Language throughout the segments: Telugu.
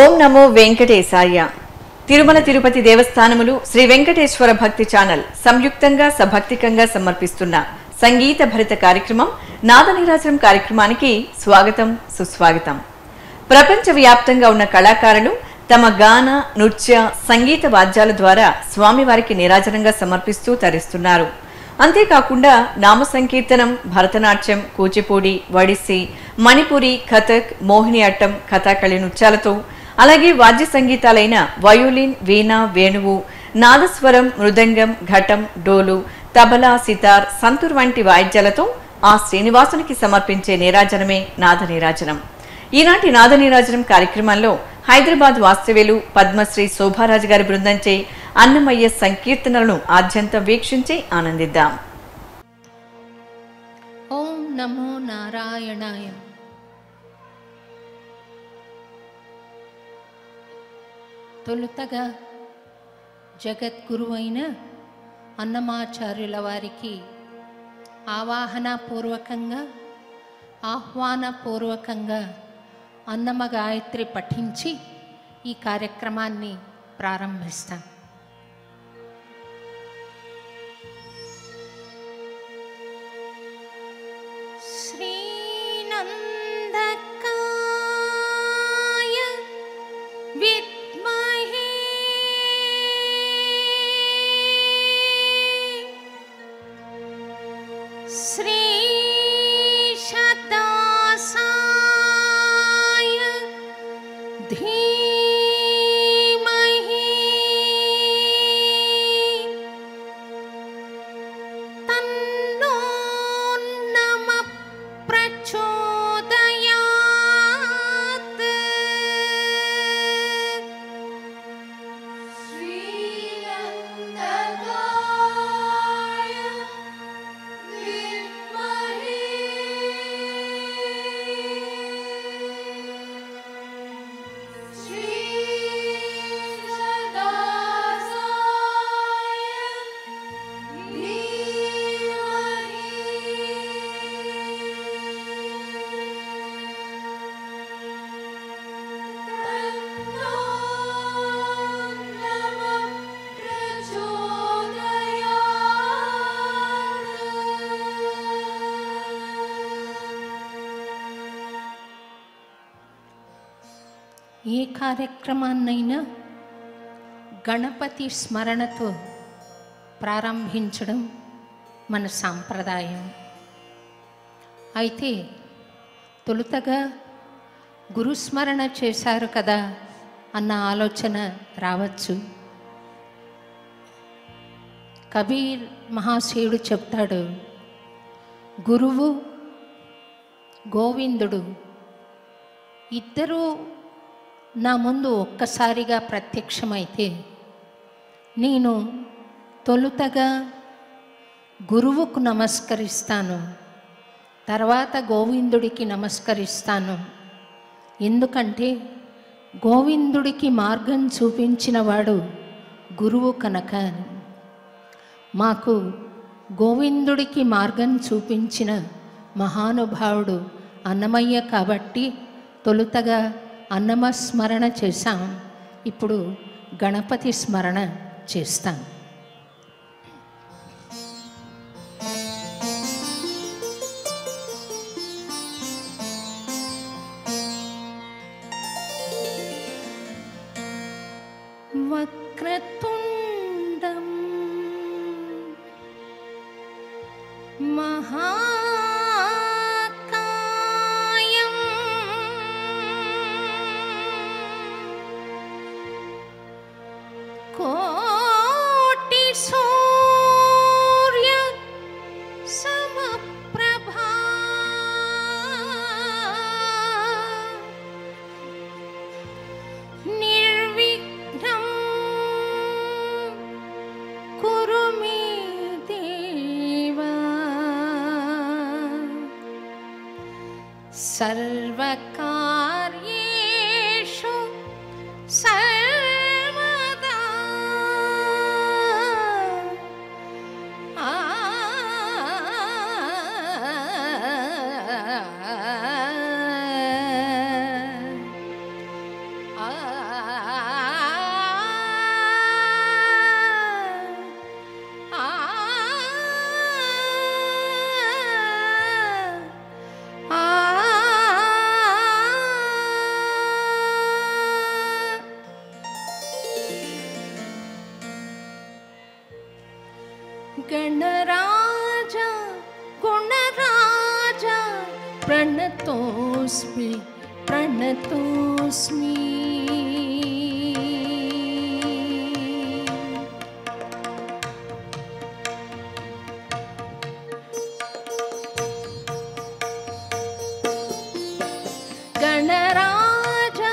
ఓం నమో వెంకటేశాయ. తిరుమల తిరుపతి దేవస్థానములు శ్రీ వెంకటేశ్వర భక్తి ఛానల్ సంయుక్తంగా సభక్తికంగా సమర్పిస్తున్న సంగీత భరిత కార్యక్రమం నాదనీరాజనం కార్యక్రమానికి స్వాగతం సుస్వాగతం. ప్రపంచవ్యాప్తంగా ఉన్న కళాకారులు తమ గాన నృత్య సంగీత వాద్యాల ద్వారా స్వామివారికి నీరాజనంగా సమర్పిస్తూ తరిస్తున్నారు. అంతేకాకుండా నామ సంకీర్తనం, భరతనాట్యం, కూచిపూడి, ఒడిస్సీ, మణిపురి, కథక్, మోహిని అట్టం, కథాకళి నృత్యాలతో అలాగే వాద్య సంగీతాలైన వయోలిన్, వీణ, వేణువు, నాదస్వరం, మృదంగం, ఘటం, డోలు, తబలా, సితార్, సంతూర్ వంటి వాయిద్యాలతో ఆ శ్రీనివాసునికి సమర్పించే నీరాజనమే నాదనీరాజనం. ఈనాటి నాదనీరాజనం కార్యక్రమంలో హైదరాబాద్ వాస్తవ్యులు పద్మశ్రీ శోభారాజు గారి బృందంచే అన్నమయ్య సంకీర్తనలను ఆద్యంతం వీక్షించి ఆనందిద్దాం. ఓం నమో నారాయణాయ. తొలుతగా జగద్గురువైన అన్నమాచార్యుల వారికి ఆహ్వానపూర్వకంగా అన్నమ గాయత్రి పఠించి ఈ కార్యక్రమాన్ని ప్రారంభిస్తాం. ఏ కార్యక్రమాన్నైనా గణపతి స్మరణతో ప్రారంభించడం మన సాంప్రదాయం. అయితే తొలుతగా గురుస్మరణ చేశారు కదా అన్న ఆలోచన రావచ్చు. కబీర్ మహాశయుడు చెప్తాడు, గురువు గోవిందుడు ఇద్దరూ నా ముందు ఒక్కసారిగా ప్రత్యక్షమైతే నేను తొలుతగా గురువుకు నమస్కరిస్తాను, తర్వాత గోవిందుడికి నమస్కరిస్తాను. ఎందుకంటే గోవిందుడికి మార్గం చూపించిన వాడు గురువు కనుక. మాకు గోవిందుడికి మార్గం చూపించిన మహానుభావుడు అన్నమయ్య కాబట్టి తొలుతగా అన్నమ స్మరణ చేశాం. ఇప్పుడు గణపతి స్మరణ చేస్తాను. వక్రతుండం మహాకాయం కోటి సూర్య సమప్రభా నిర్విఘ్నం కురు మే దేవా సర్వకార్యేషు సర్వదా गणराजा गुणराजा प्रणतोऽस्मि प्रणतोऽस्मि गणराजा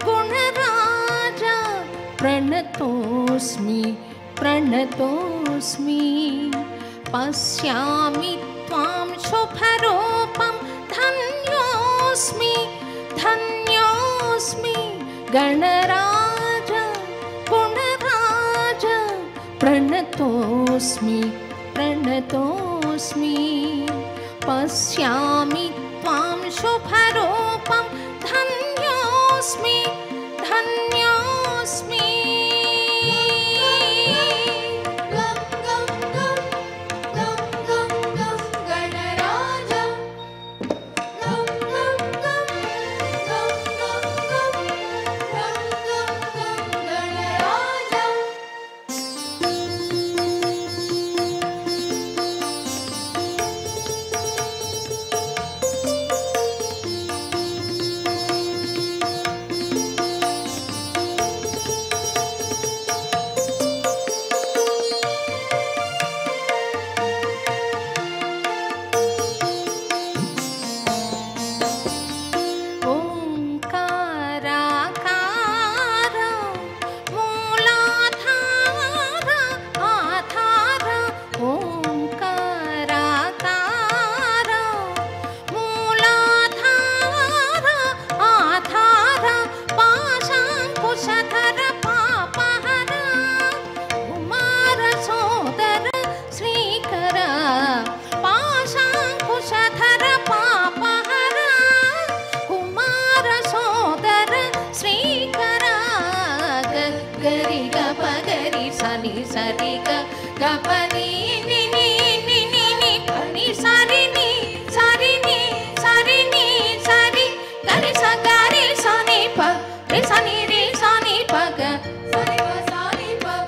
गुणराजा प्रणतोऽस्मि प्रणतोऽस्मि पश्यामि त्वां शुभरूपं धन्योऽस्मि धन्योऽस्मि गणराजा गुणराजा प्रणतोऽस्मि प्रणतोऽस्मि पश्यामि त्वां शुभरूपं धन्योऽस्मि धन्योऽस्मि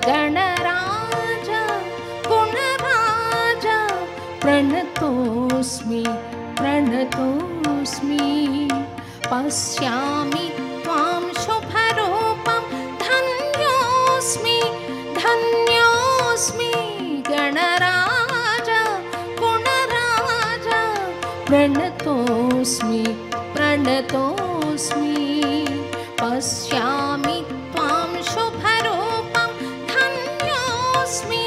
गणराजा गुणराजा प्रणतोऽस्मि प्रणतोऽस्मि पश्यामि त्वां शुभरूपं धन्योऽस्मि धन्योऽस्मि गणराजा गुणराजा प्रणतोऽस्मि प्रणतोऽस्मि पश्यामि त्वां शुभरूपं धन्योऽस्मि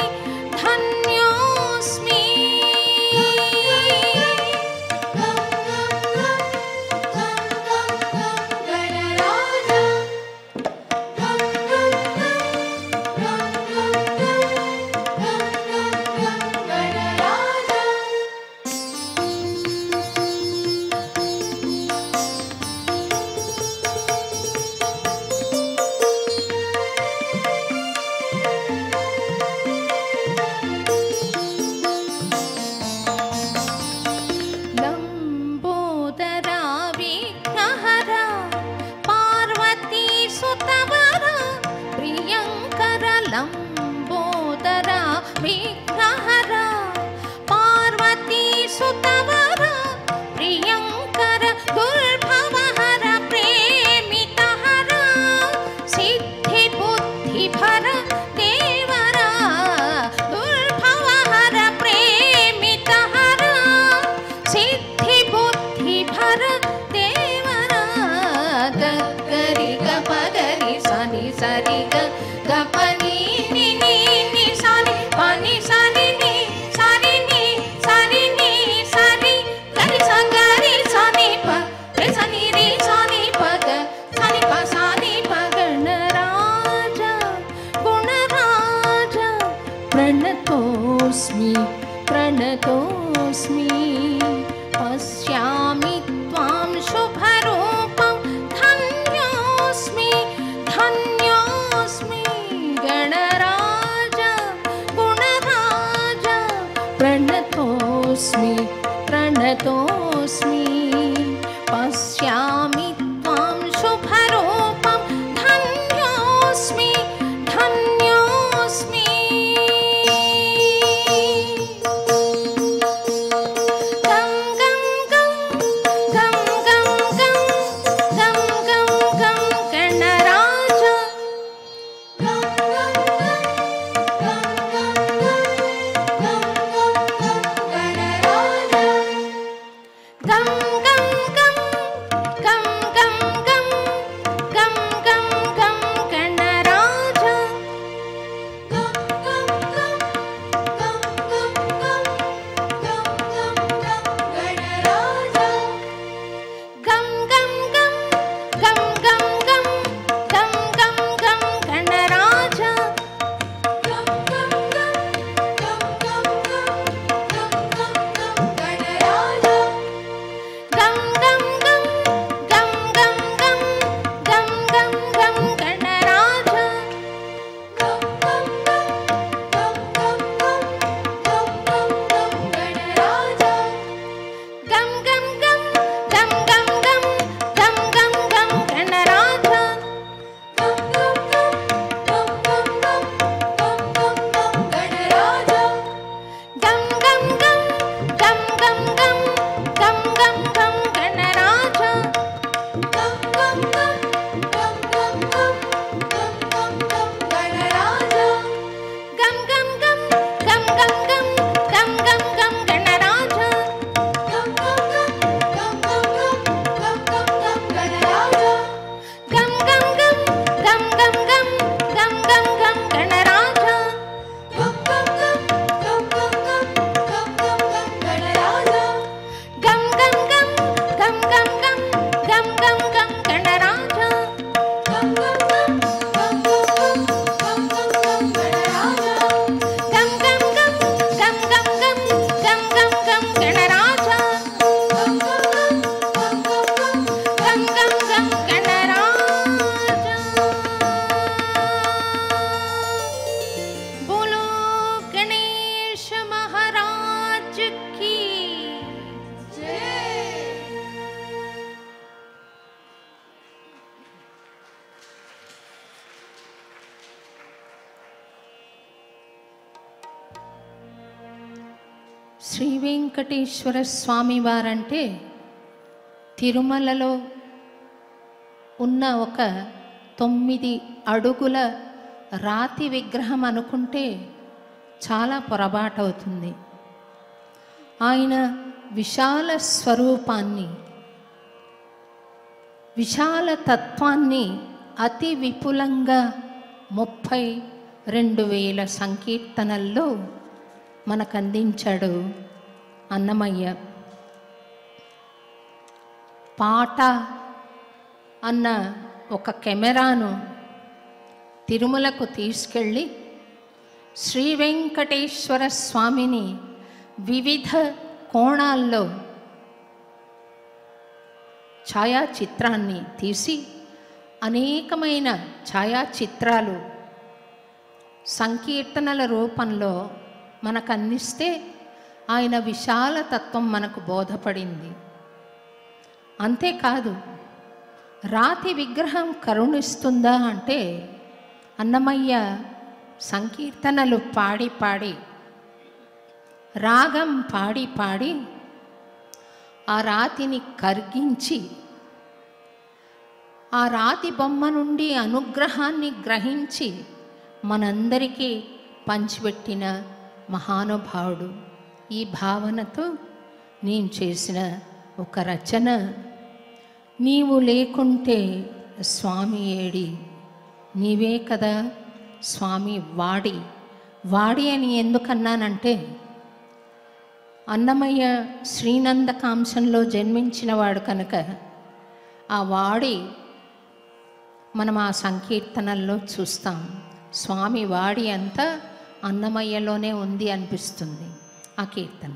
धन्योऽस्मि గపని ని ని ని సాని పని సాని ని సాని ని సాని ని సాని గరి సంగరి సాని ప రే సాని రే సాని ప గ సాని ప సాని ప గణరాజ గుణరాజ ప్రణతోస్మి ప్రణతోస్మి పశ్యామి త్వాం శుభరూపం ధన్యోస్మి ధన్యోస్మి గణరాజ గుణరాజ ప్రణతోస్మి ప్రణతోస్మి పశ్యామి త్వాం శుభరూపం ధన్యోస్మి ధన్యోస్మి గం గం గం గం గం గం గం గం గం గణరాజ గం గం గం గం గం గం గం గం గణరాజ గం గం గం గం గం గం గణరాజ గం గం గం గం గం గం గం గం గం గణరాజ గం గం గం గం గం గం గం గం గణరాజ గం గం గం గం గం గం గం గం గం గణరాజ గం గం గం గం గం గం గం గం గణరాజ గం గం గం గం గం గం గం గం గం గణరాజ గం గం గం గం గం గం గం గం గం గణరాజ గం గం గం గం గం గం గం గం గం గణరాజ గం గం గం గం గం గం గం గం గం గణరాజ గం గం గం గం గం గం గం గం గం గణరాజ గం గం గం గం గం గం గం గం గం గణరాజ గం గం గం గం గం గం గం గం గం గణరాజ గం గం గం గం గం గం గం గం గం గణరాజ గం గం గం గం గం గం గం గం గం గణరాజ గం గం గం గం గం గం గం గం గం గణరాజ बोलो गणेश महाराज की जय। శ్రీ వెంకటేశ్వర స్వామి వారంటే తిరుమలలో ఉన్న ఒక 9 అడుగుల రాతి విగ్రహం అనుకుంటే చాలా పొరపాటవుతుంది. ఆయన విశాల స్వరూపాన్ని, విశాల తత్వాన్ని అతి విపులంగా 32,000 సంకీర్తనల్లో మనకు అందించాడు అన్నమయ్య. పాట అన్న ఒక కెమెరాను తిరుమలకు తీసుకెళ్ళి శ్రీ వెంకటేశ్వర స్వామిని వివిధ కోణాల్లో ఛాయాచిత్రాన్ని తీసి అనేకమైన ఛాయాచిత్రాలు సంకీర్తనల రూపంలో మనకు అందిస్తే ఆయన విశాల తత్వం మనకు బోధపడింది. అంతేకాదు, రాతి విగ్రహం కరుణిస్తుందా అంటే అన్నమయ్య సంకీర్తనలు పాడి పాడి, రాగం పాడి పాడి ఆ రాతిని కరిగించి ఆ రాతి బొమ్మ నుండి అనుగ్రహాన్ని గ్రహించి మనందరికీ పంచిపెట్టిన మహానుభావుడు. ఈ భావనతో నేను చేసిన ఒక రచన నీవు లేకుంటే స్వామి ఏడి, నీవే కదా స్వామి వాడి అని ఎందుకన్నానంటే, అన్నమయ్య శ్రీనందకాంశంలో జన్మించినవాడు కనుక ఆ వాడి మనం ఆ సంకీర్తనల్లో చూస్తాం. స్వామి వాడి అంతా అన్నమయ్యలోనే ఉంది అనిపిస్తుంది ఆ కీర్తన.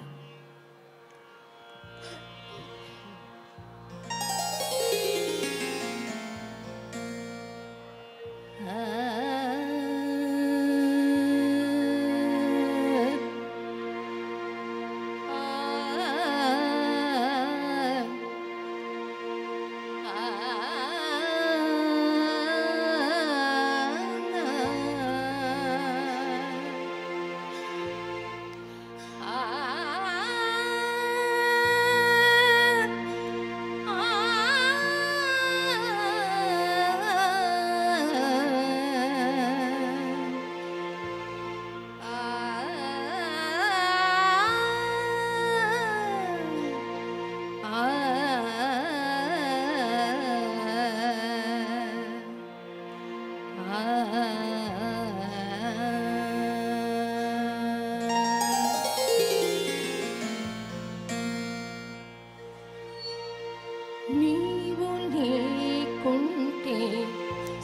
నీవు లేకుంటే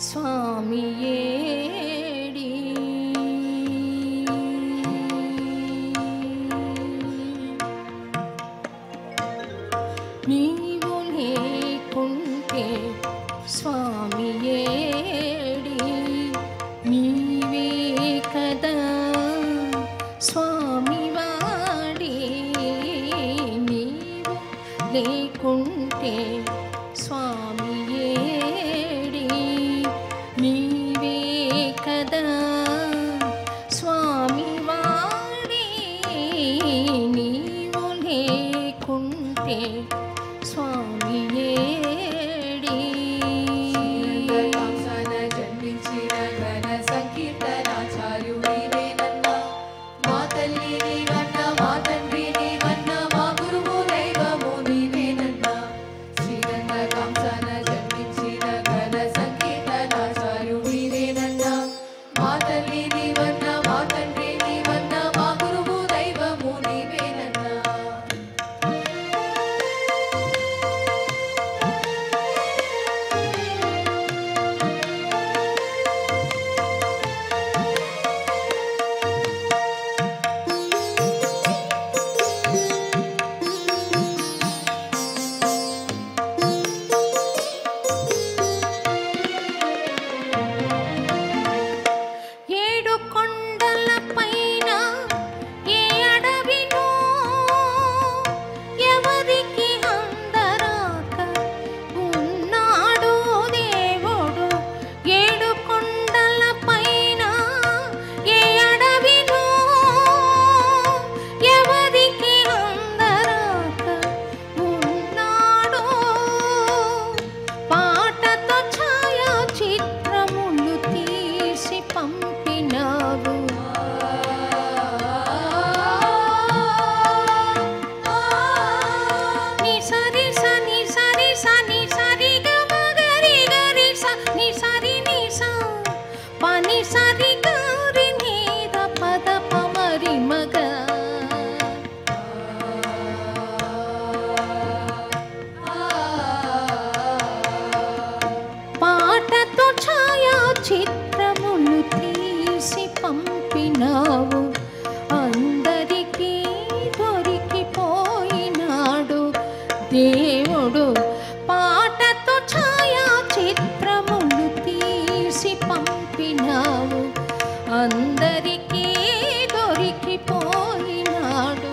స్వామి ఏడి, నీవు లేకుంటే స్వామి ఏడి, నీవే కదా స్వామి వాడి, నీవు లేకుంటే స్వామి ఏడి, నీవే కదా స్వామి వాడి, నీవు లేకుంటే స్వామి ఏడి. జన్మించిన ఘన సంకీర్తనాచార్యుడివేనన్నా, మా తల్లి నీవన్న, మా తండ్రి నీవన్న, మా గురువు దైవము నీవేనన్నా. శ్రీరంగకాంసన జన్మించిన ఘన సంకీర్తనాచార్యుడివేనన్నా, మా తల్లి నీవన్న, మా తండ్రి నీవన్న, మా గురువు దైవము నీవేనన్నా. ఏడు కొండల పైన ఏ అడవినో ఎవరికి అందరాక ఉన్నాడు దేవుడు. ఏడు కొండల పైన ఏ అడవినో ఎవరికి అందరాక ఉన్నాడు. పాటతో ఛాయా చిత్రములు తీసి పంపినావు. ని సరి స ని సరి స ని సరి గ మ గరి గరి స ని సరి ని స ప ని సరి గరి ని ద పద ప మరి మగ. పాటతో ఛాయా చిత్రములు తీసి పంపినావు. అందరికీ దొరికిపోయినాడు దేవుడు. పాటతో ఛాయా చిత్రములు తీసి పంపినావు. అందరికీ దొరికిపోయినాడు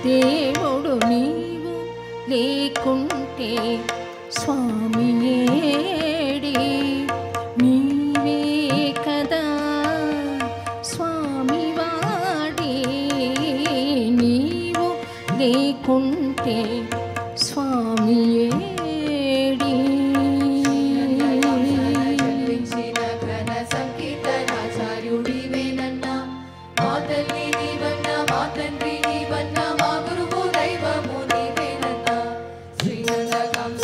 దేవుడు. నీవు లేకుంటే స్వామి ఏడి, నీవే కదా స్వామి వాడి, నీవు లేకుంటే స్వామి ఏడి. జన్మించిన ఘన సంకీర్తనాచార్యుడివేనన్నా, మా తల్లి నీవన్న, మా తండ్రి నీవన్న, మా గురువు దైవము నీవేనన్నా. శ్రీరంగకాంస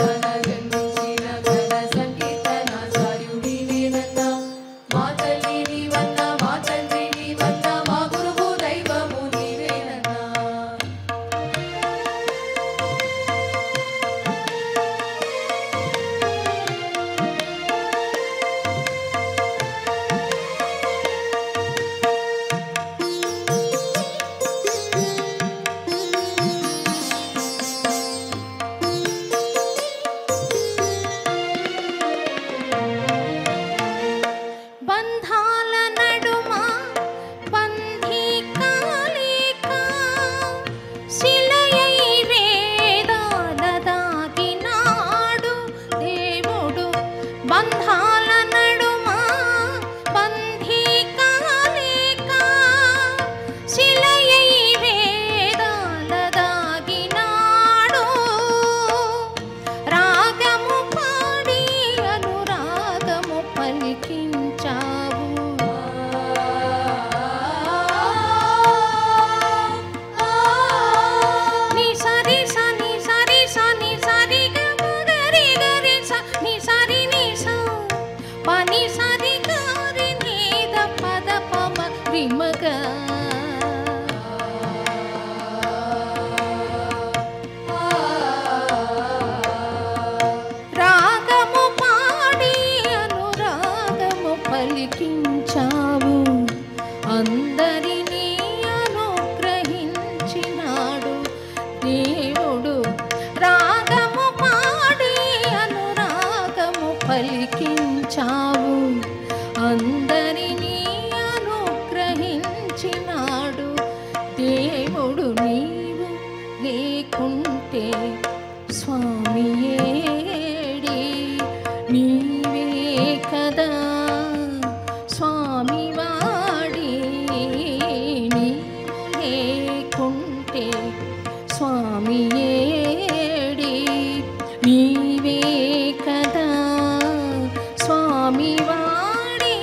బంధాల నడుమ బంధీ కాలేక శిలయై వేదాల దాగినాడు దేవుడు. బంధాల నడుమ బంధీ కాలేక శిలయై వేదాల దాగినాడు. రాగము పాడి అనురాగము పలికించావు. నీ సరి సని సరి సని సరి గరి గరి స ని సరి ని స పని సరి గరి నీద పద పమ రిమగ. రాగము పాడి అనురాగము పలికించావు. అందరినీ అనుగ్రహించినాడు దేవుడు. రాగము పాడి అనురాగము పలికించావు. అందరినీ అనుగ్రహించినాడు దేవుడు. నీవు లేకుంటే స్వామి ఏడి, నీవే కదా స్వామి వాడి. నీవు లేకుంటే స్వామి ఏడి, నీవే కదా స్వామి వాడి.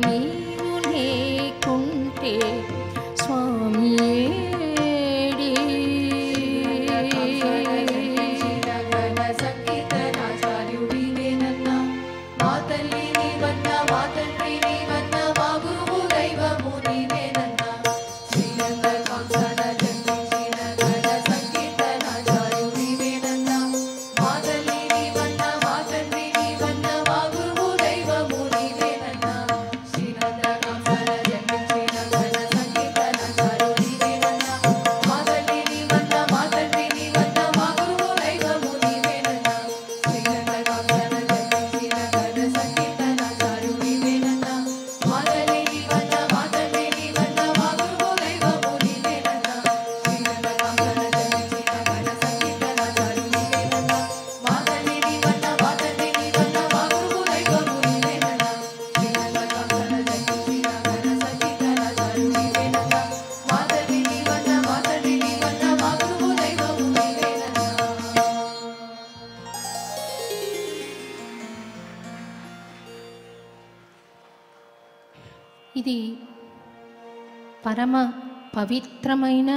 నీవు లేకుంటే స్వామి ఏడి. ఘన సంగీతనాచార్యుడివేనన్న మా తల్లి నీవన్న మా తండ్రి నీవన్న మా గురువు దైవము నీవేనన్న. శ్రీరంగకాంక్షణ జన్మించిన ఘన సంగీతనాచార్యుడివేనన్న మా తల్లి నీవన్న మా తండ్రి నీవన్న మా గురువు దైవము నీవేనన్న. శ్రీరంగకాంక్షణ జన్మించిన ఘన సంగీతనాచార్యుడివేనన్న మా తల్లి నీవన్న మా తండ్రి నీవన్న మా గురువు దైవము నీవేనన్న. శ్రీరంగకాంక్షణ జన్మించిన ఘన సంగీతనాచార్యుడివేనన్న మా తల్లి నీవన్న మా తండ్రి నీవన్న మా గురువు దైవము నీవేనన్న. శ్రీరంగకాంక్షణ జన్మించిన ఘన సంగీతనాచార్యుడివేనన్న మా తల్లి నీవన్న మా తండ్రి నీవన్న మా గురువు దైవము నీవేనన్న. శ్రీరంగకాంక్షణ జన్మించిన ఘన సంగీతనాచార్యుడివేనన్న మా తల్లి నీవన్న మా తండ్రి నీవన్న మా గురువు దైవము నీవేనన్న. ఇది పరమ పవిత్రమైన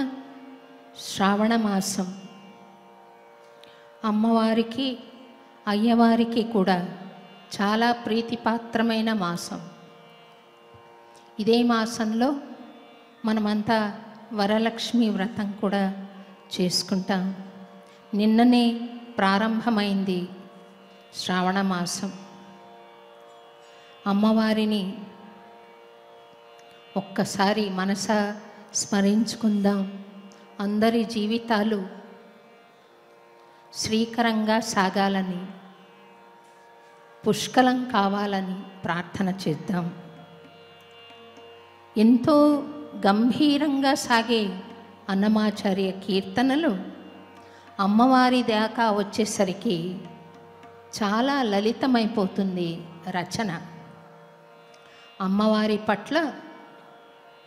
శ్రావణ మాసం. అమ్మవారికి అయ్యవారికి కూడా చాలా ప్రీతిపాత్రమైన మాసం. ఇదే మాసంలో మనమంతా వరలక్ష్మి వ్రతం కూడా చేసుకుంటాం. నిన్ననే ప్రారంభమైంది శ్రావణ మాసం. అమ్మవారిని ఒక్కసారి మనస స్మరించుకుందాం. అందరి జీవితాలు శ్రీకరంగా సాగాలని, పుష్కలం కావాలని ప్రార్థన చేద్దాం. ఎంతో గంభీరంగా సాగే అన్నమాచార్య కీర్తనలు అమ్మవారి దాకా వచ్చేసరికి చాలా లలితమైపోతుంది రచన. అమ్మవారి పట్ల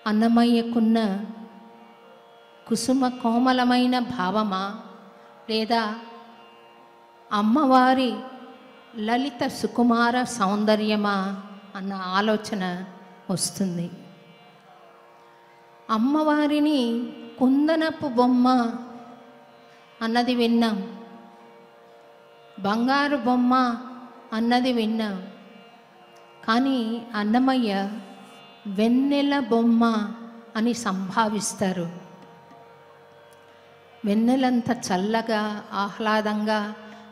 అన్నమయ్యకున్న కుసుమ కోమలమైన భావమా లేదా అమ్మవారి లలిత సుకుమార సౌందర్యమా అన్న ఆలోచన వస్తుంది. అమ్మవారిని కుందనపు బొమ్మ అన్నది విన్నాం, బంగారు బొమ్మ అన్నది విన్నాం. కానీ అన్నమయ్య వెన్నెల బొమ్మ అని సంభావిస్తారు. వెన్నెలంత చల్లగా ఆహ్లాదంగా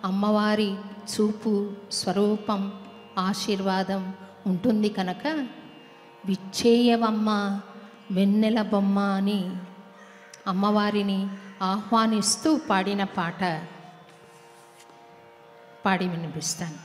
అమ్మవారి చూపు, స్వరూపం, ఆశీర్వాదం ఉంటుంది కనుక విచ్చేయవమ్మ వెన్నెల బొమ్మ అని అమ్మవారిని ఆహ్వానిస్తూ పాడిన పాట పాడి వినిపిస్తాను.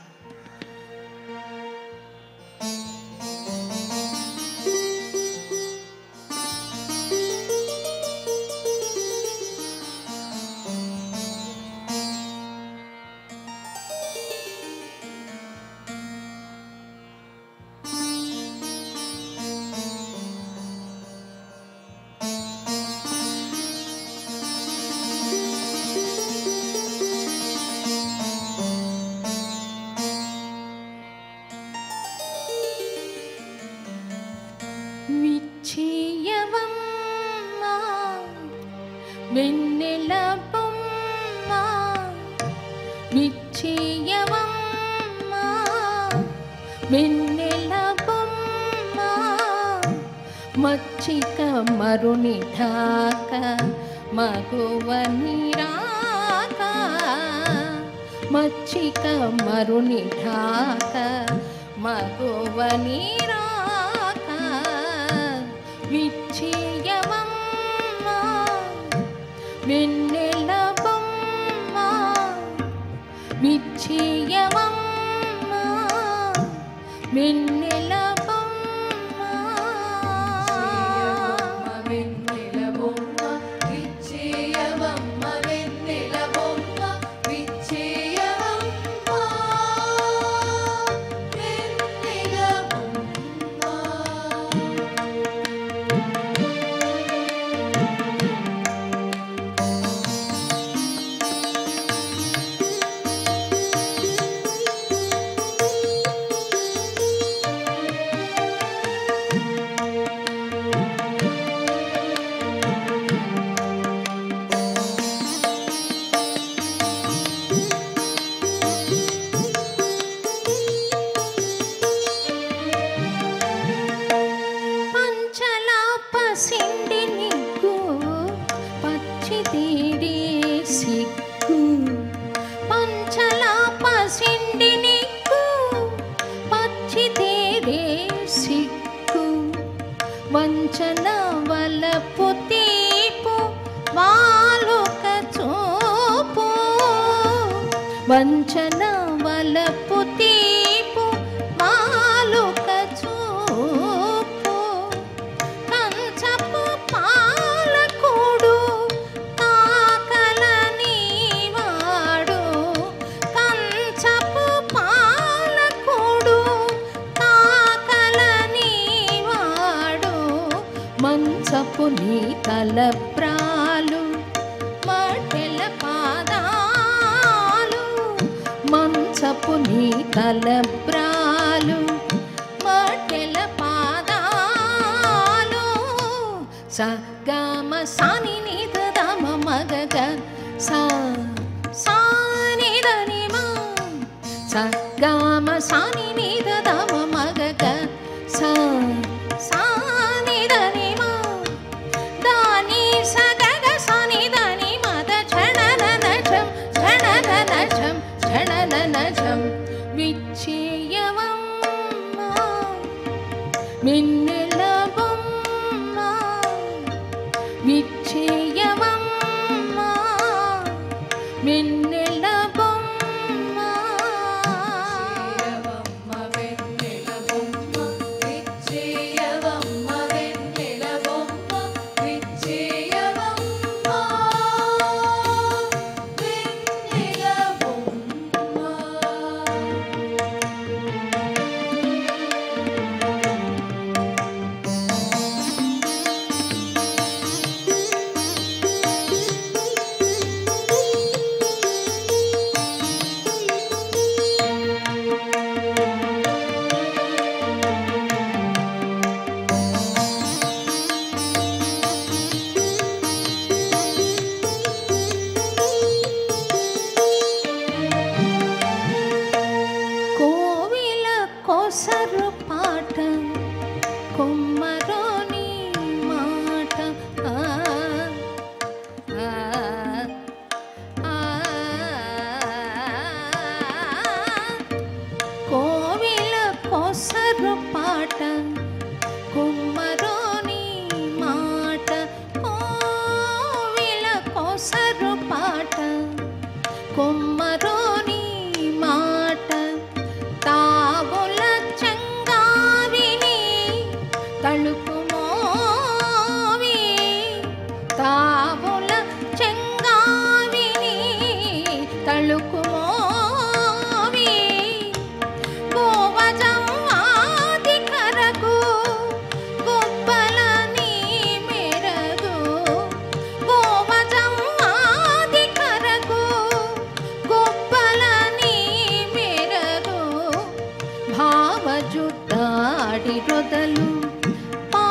విచ్చేయవమ్మ వెన్నెల బొమ్మ విచ్చేయవమ్మ వెన్నెల బొమ్మ మచ్చిక మరుని ఢాక మగువని రాక మచ్చిక మరుని ఢాక మగువని రాక విచ్చేయవమ్మ వెన్నెల బొమ్మ విచ్చేయవమ్మ వెన్నెల బొమ్మ వెన్నెల బొమ్మ విచ్చేయవమ్మ వెన్నెల బొమ్మ విచ్చేయవమ్మ వెన్నెల బొమ్మ పంచల పసిండి నిగ్గు పచ్చి తీడే సిగ్గు పంచల పసిండి నిగ్గు పచ్చి తీడే సిగ్గు వంచన వలపు తీపు వాలుక చూపు వంచన వలపు తీపు వాలుక చూపు కంచపు పాలకుడు తాకలని వాడు కంచపు పాలకుడు తాకలని వాడు మంచపు నీ తలప్రాలు మటెల పాదాలు మంచపు నీ తలప్రాలు మటెల పాదాలు సగమ సాని నిద దమ మగగ సా సాని దని మా సగమ సాని నిద దమ మగగ సా సాని దని మా దాని సగగ సాని దని మద ఛణన నజం ఛణన నజం ఛణన నజం విచ్చేయవమ్మ వెన్నెల బొమ్మ విచ్చేయవమ్మ వెన్నెల బొమ్మ వెన్నెల బొమ్మ విచ్చేయవమ్మ వెన్నెల బొమ్మ విచ్చేయవమ్మ వెన్నెల బొమ్మ కోవిల కొసరు పాట కొమ్మరోని మాట ఆ, ఆ, ఆ. కోవిల కొసరు పాట కొమ్మరోని మాట కోవిల కొసరు పాట కొమ్మరోని మాట తావుల చెంగావిని తళుకు మోవి తావుల చెంగావిని తళుకు మోవి గోవజం ఆది కరకు గొప్పలని మెరగు గోవజం ఆది కరకు గొప్పలని మెరగు భావజుట్టాడి రొదలు పా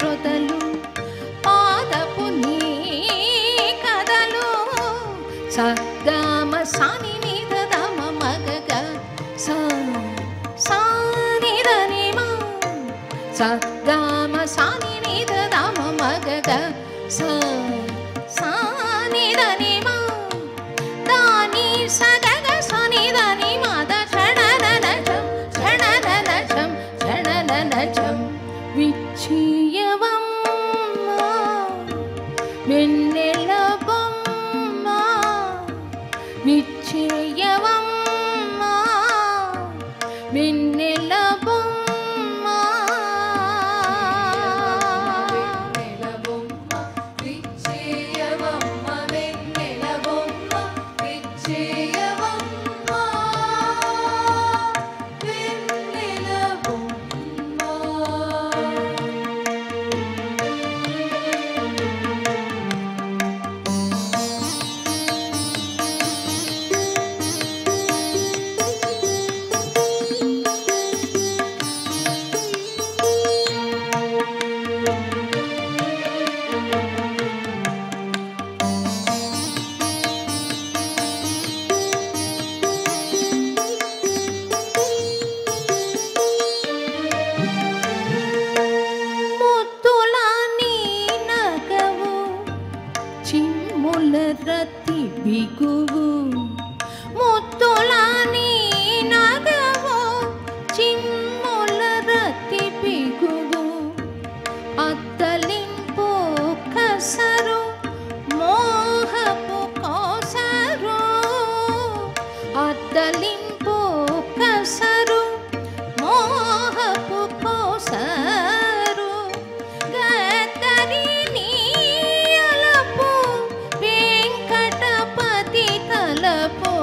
రొదలు పాదపు నీ కదలు సగమ సాని నిద దమ మగగ సాని దని మా సగమ సాని నిద దమ మగగ సాని దని మా దాని సగగ సాని దని మాద ఛణననజం ఛణననజం ఛణననజం విచ్చియవమ్మ వెన్నెల బొమ్మ విచ్చియవమ్మ వెన్నెల బొమ్మ వెన్నెలబొమ్మ విచ్చేయవమ్మ వెన్నెలబొమ్మ విచ్చేయవమ్మ ముద్దుల నీ నగవు చిమ్ముల రతి బిగువు ముద్దుల నీ నగవు చిమ్ముల రతి బిగువు అద్దలింపు కసరు మోహపు కోసరు అద్దలింపు కసరు మోహపు కోసరు గద్దరి నీయలపు వెంకటపతి తలపు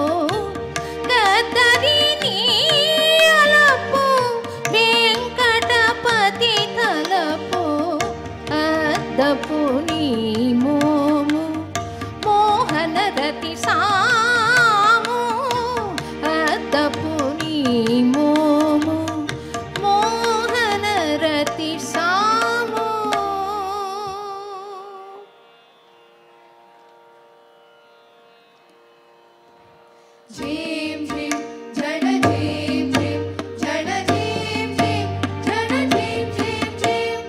గద్దరి నీయలపు వెంకటపతి తలపు అద్దపు నీ మోము మోహన రతి సాము అద్దపు నీ మోము మోహన రతి సాము झीम झीम झण झीम झीम झण झीम झीम झण झीम झीम झीम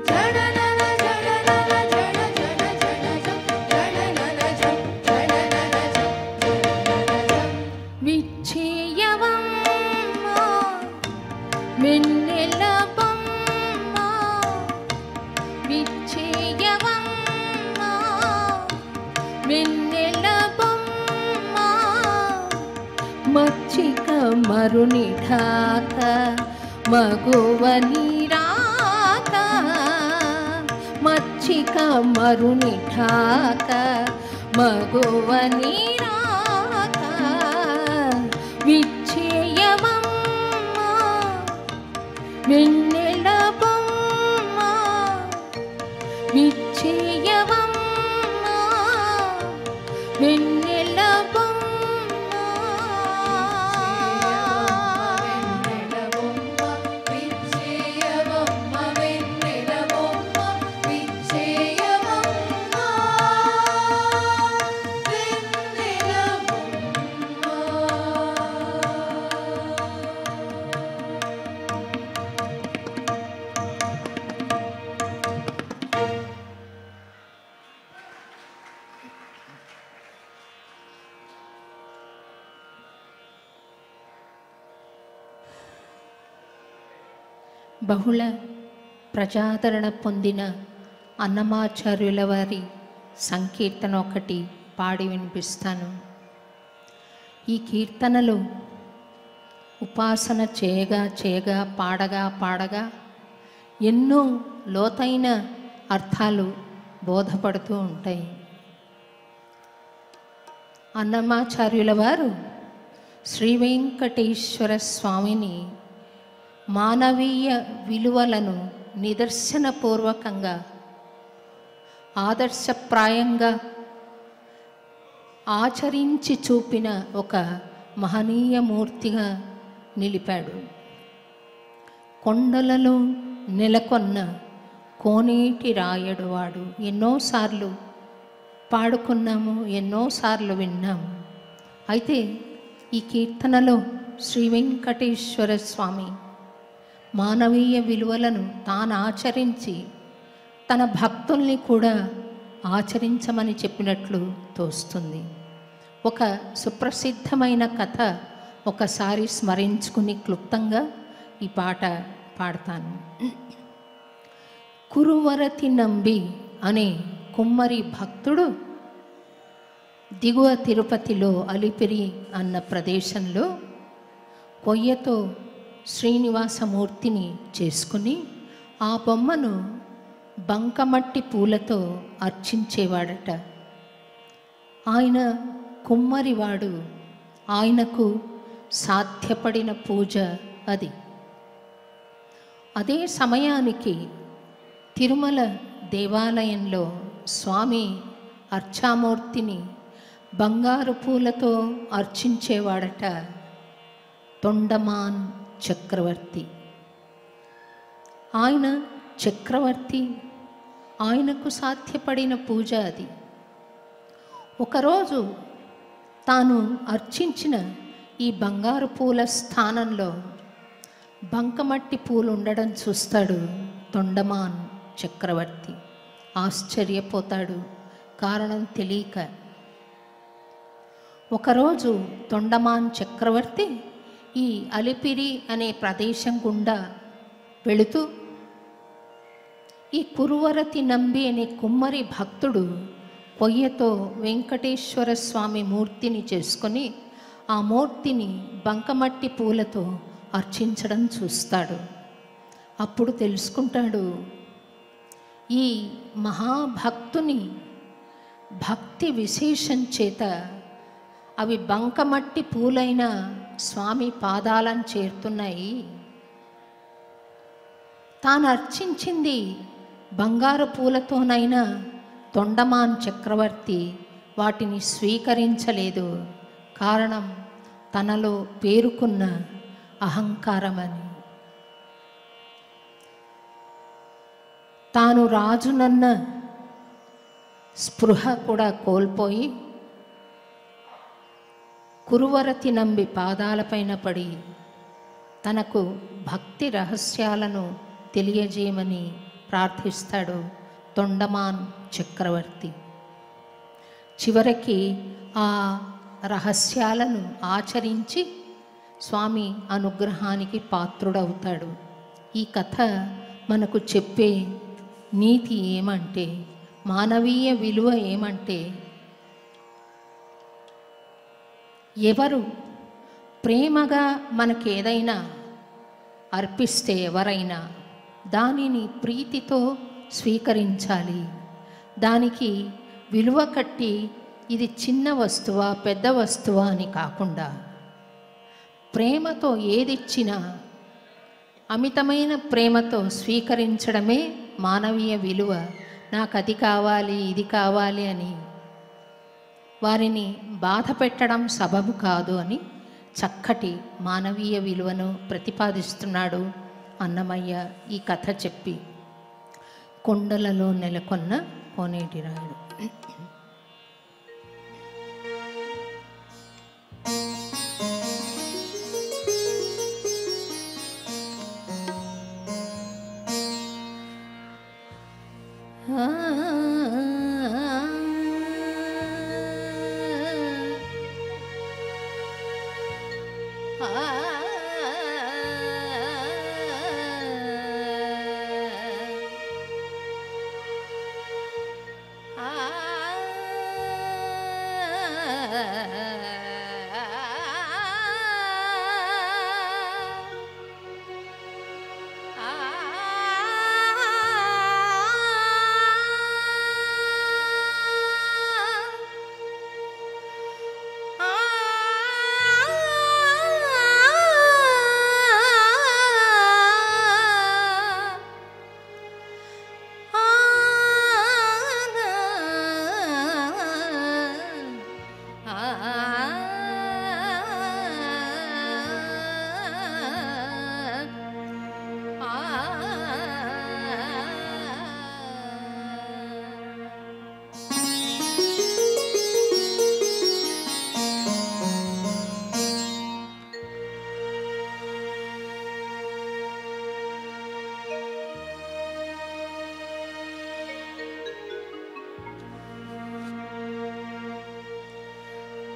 झणनन झणनन झण झण झण झम झणनन झम झणनन झम झणनन झम విచ్చియవమ్మ వెన్నెల బొమ్మ విచ్చియవమ్మ వెన్నెల బొమ్మ మచ్చిక మరుని ఢాక మగువ నీరాక మచ్చిక మరుని ఢాక మగువ నీరాక విచ్చేయవమ్మ వెన్నెల బొమ్మ విచ్చేయవమ్మ వెన్నెల బొమ్మ వెన్నెలబొమ్మ విచ్చేయవమ్మ వెన్నెలబొమ్మ విచ్చేయవమ్మ బహుళ ప్రజాదరణ పొందిన అన్నమాచార్యుల వారి సంకీర్తన ఒకటి పాడి వినిపిస్తాను. ఈ కీర్తనలు ఉపాసన చేయగా చేయగా పాడగా పాడగా ఎన్నో లోతైన అర్థాలు బోధపడుతూ ఉంటాయి. అన్నమాచార్యుల వారు శ్రీ వెంకటేశ్వర స్వామిని మానవీయ విలువలను నిదర్శనపూర్వకంగా ఆదర్శప్రాయంగా ఆచరించి చూపిన ఒక మహనీయ మూర్తిగా నిలిపాడు. కొండలలో నెలకొన్న కోనేటి రాయడు వాడు. ఎన్నోసార్లు పాడుకున్నాము, ఎన్నోసార్లు విన్నాము. అయితే ఈ కీర్తనలో శ్రీ వెంకటేశ్వర స్వామి మానవీయ విలువలను తాను ఆచరించి తన భక్తుల్ని కూడా ఆచరించమని చెప్పినట్లు తోస్తుంది. ఒక సుప్రసిద్ధమైన కథ ఒకసారి స్మరించుకుని క్లుప్తంగా ఈ పాట పాడతాను. కురువరతి నంబి అనే కుమ్మరి భక్తుడు దిగువ తిరుపతిలో అలిపిరి అన్న ప్రదేశంలో కొయ్యతో శ్రీనివాసమూర్తిని చేసుకుని ఆ బొమ్మను బంకమట్టి పూలతో అర్చించేవాడట. ఆయన కుమ్మరివాడు, ఆయనకు సాధ్యపడిన పూజ అది. అదే సమయానికి తిరుమల దేవాలయంలో స్వామి అర్చామూర్తిని బంగారు పూలతో అర్చించేవాడట తొండమాన్ చక్రవర్తి. ఆయన చక్రవర్తి, ఆయనకు సాధ్యపడిన పూజ అది. ఒకరోజు తాను అర్చించిన ఈ బంగారు పూల స్థానంలో బంకమట్టి పూలు ఉండడం చూస్తాడు తొండమాన్ చక్రవర్తి. ఆశ్చర్యపోతాడు, కారణం తెలియక. ఒకరోజు తొండమాన్ చక్రవర్తి ఈ అలిపిరి అనే ప్రదేశం గుండా వెళుతూ ఈ కురువరతి నంబి అనే కుమ్మరి భక్తుడు కొయ్యతో వెంకటేశ్వర స్వామి మూర్తిని చేసుకొని ఆ మూర్తిని బంకమట్టి పూలతో అర్చించడం చూస్తాడు. అప్పుడు తెలుసుకుంటాడు, ఈ మహాభక్తుని భక్తి విశేషం చేత అవి బంకమట్టి పూలైన స్వామి పాదాలను చేరుతున్నాయి. తాను అర్చించింది బంగారు పూలతోనైనా తొండమాన్ చక్రవర్తి వాటిని స్వీకరించలేదు. కారణం తనలో పేరుకున్న అహంకారమని. తాను రాజునన్న స్పృహ కూడా కోల్పోయి కురువరతి నంబి పాదాలపైన పడి తనకు భక్తి రహస్యాలను తెలియజేయమని ప్రార్థిస్తాడు తొండమాన్ చక్రవర్తి. చివరికి ఆ రహస్యాలను ఆచరించి స్వామి అనుగ్రహానికి పాత్రుడవుతాడు. ఈ కథ మనకు చెప్పే నీతి ఏమంటే, మానవీయ విలువ ఏమంటే, ఎవరు ప్రేమగా మనకేదైనా అర్పిస్తే ఎవరైనా దానిని ప్రీతితో స్వీకరించాలి. దానికి విలువ కట్టి ఇది చిన్న వస్తువా పెద్ద వస్తువా అని కాకుండా ప్రేమతో ఏదిచ్చినా అమితమైన ప్రేమతో స్వీకరించడమే మానవీయ విలువ. నాకు అది కావాలి ఇది కావాలి అని వారిని బాధ పెట్టడం సబబు కాదు అని చక్కటి మానవీయ విలువను ప్రతిపాదిస్తున్నాడు అన్నమయ్య ఈ కథ చెప్పి. కొండలలో నెలకొన్న కోనేటి రాయుడు. ఆ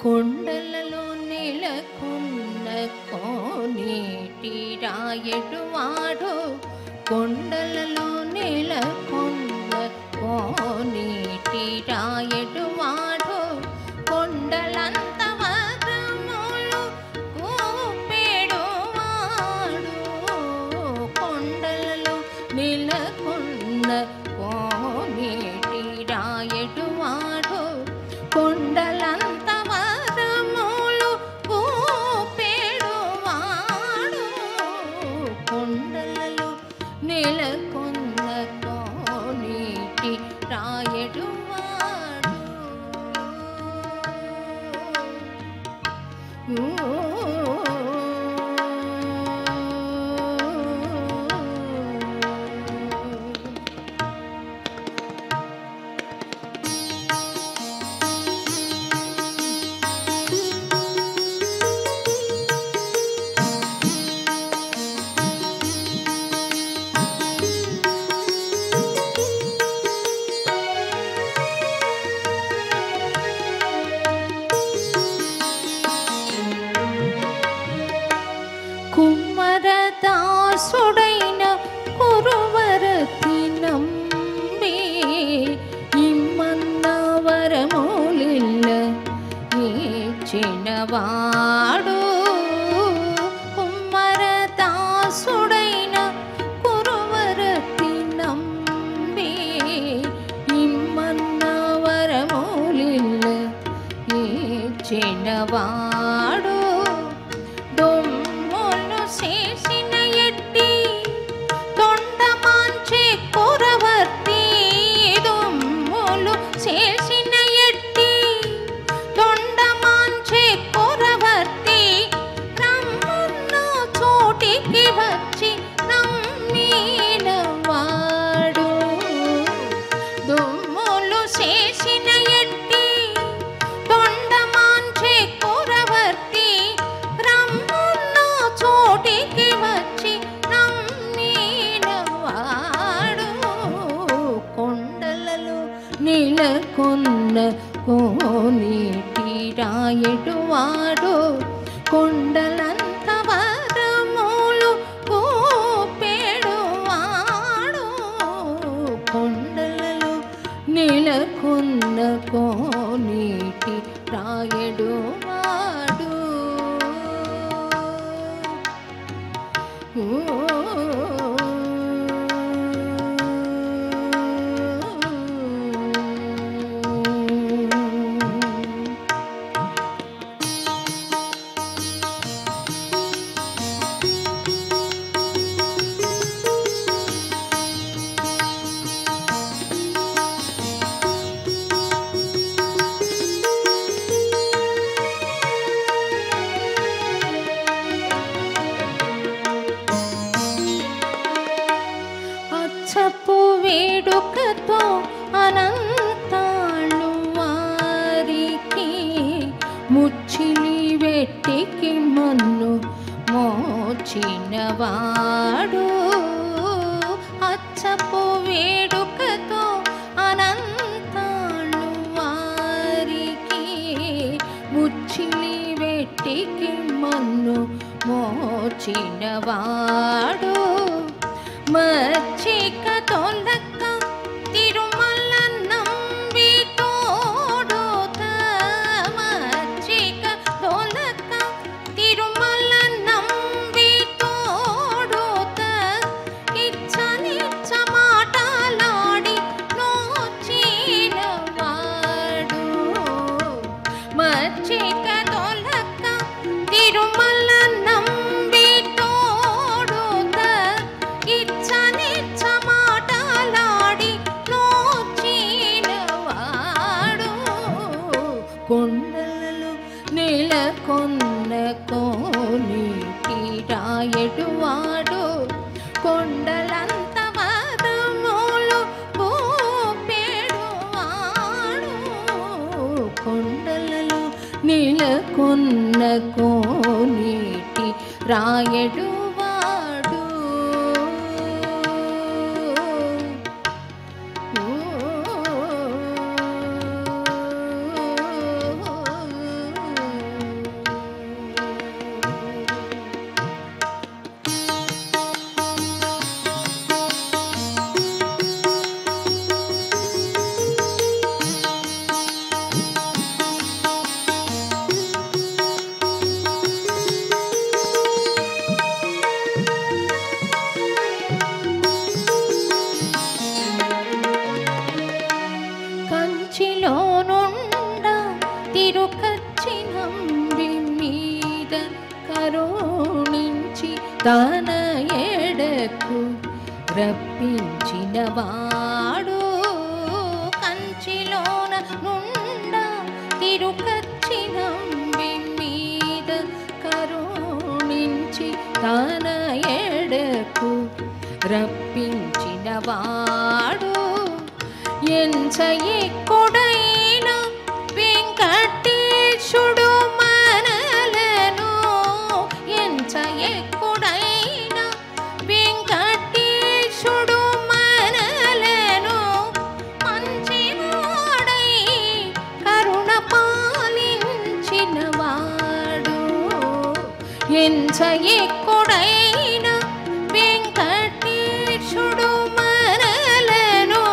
కొండలలో నెలకొన్న కోనేటి రాయడువాడు కొండలలో నెలకొన్న కోనేటి రాయడువాడు కొండలంత వరములు కూపెడువాడు కొండలలో నెలకొన్న కోనేటి రాయడువాడు కొండలంత వరములు కూపెడువాడు కొండలలో నెలకొన్న కోనేటి రాయడువాడు కుమ్మరదాసుడైన కురువరతి నంబి ఇమ్మన్న వరములిల్ల ఇచ్చినవాడు కుమ్మరదాసుడైన కురువరతి నంబి ఇమ్మన్న వరములిల్ల ఇచ్చినవాడు చేసిన ఎట్టి తొండమాంచే కురవర్తి దొమ్ములు చేసిన ఎట్టి తొండమాంచే కురవర్తి రమ్మన్న చోటికి వచ్చి నమ్మినవాడు దొమ్ములు చేసిన ఎట్టి తొండమాంచే కురవర్తి చోటికి వచ్చి నమ్మినవాడు కొండలలో నెలకొన్న కోనేటి రాయడువాడు కొండలంత వరములు కూపెడువాడు కొండలలో నెలకొన్న కోనేటి రాయడువాడు అచ్చపు వేడుకతో అనంతాళ్ళు వారికి ముచ్చిలి వెట్టికి మన్ను మోచినవాడు అచ్చపు వేడుకతో అనంతాళ్ళు వారికి ముచ్చిలి వెట్టికి మన్ను మోచినవాడు మచ్చిక తొలక తిరుమల నంబి తోడుత మచ్చిక తొలక తిరుమల నంబి తోడుత ఇచ్చనిచ్చ మాటలాడి నోచినవాడు మచ్చిక తొలక తిరుమల నంబి తోడుత ఇచ్చనిచ్చ మాటలాడి నోచినవాడు కొండలలో నెలకొన్న కోనేటి రాయడువాడు కొండలంత వరములు కూపెడువాడు కొండలలో నెలకొన్న కోనేటి రాయడువాడు నుంచి తన ఎడకు రప్పించినవాడు కంచిలోన నుండ తిరుకచ్చిన మీద కరుణించి తన ఎడకు రప్పించినవాడు ఎంత ఎక్కుడైన వెంకటేశుడు మనలను ఎంత ఎక్కుడైన వెంకటేశుడు మనలను మంచివాడై కరుణ పాలించినవాడు ఎంత ఎక్కుడైన వెంకటేశుడు మనలను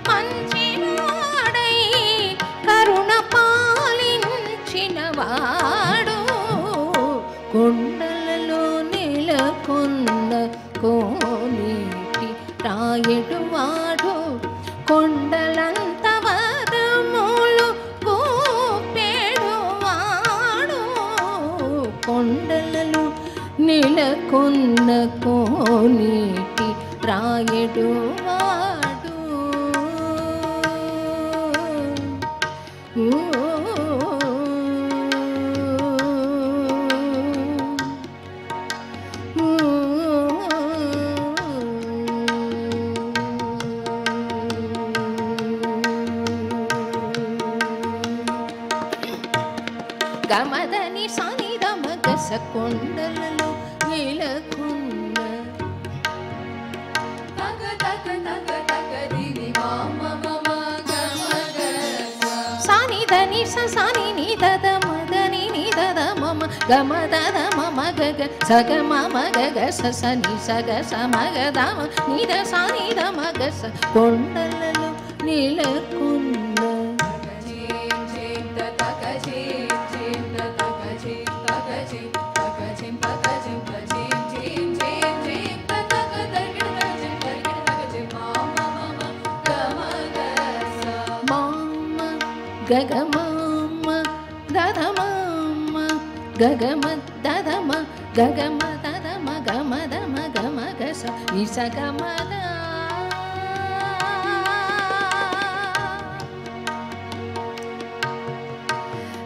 మంచివాడై కరుణ పాలించినవాడు కొండలలో నెలకొన్న కోనేటి రాయడువాడు కొండలంత వరములు గోపెడువాడు కొండలలో నెలకొన్న కోనేటి రాయడువాడు గమదని సనిదమ గస కొండలలో నెలకొన్న తగ తగ తగ తగ దిని మామ మమ గమ గస సానిదని సని నిదద మదని నిదద మమ గమ దద మమ గగ సగ మమ గగ సని సగ సమగ దమ నిద సని దమ గస కొండలలో నెలకొన్న గగమమ్మ దదమమ్మ గగమ దదమ గగమ దదమ గమ దమ గమ గస నిస గమద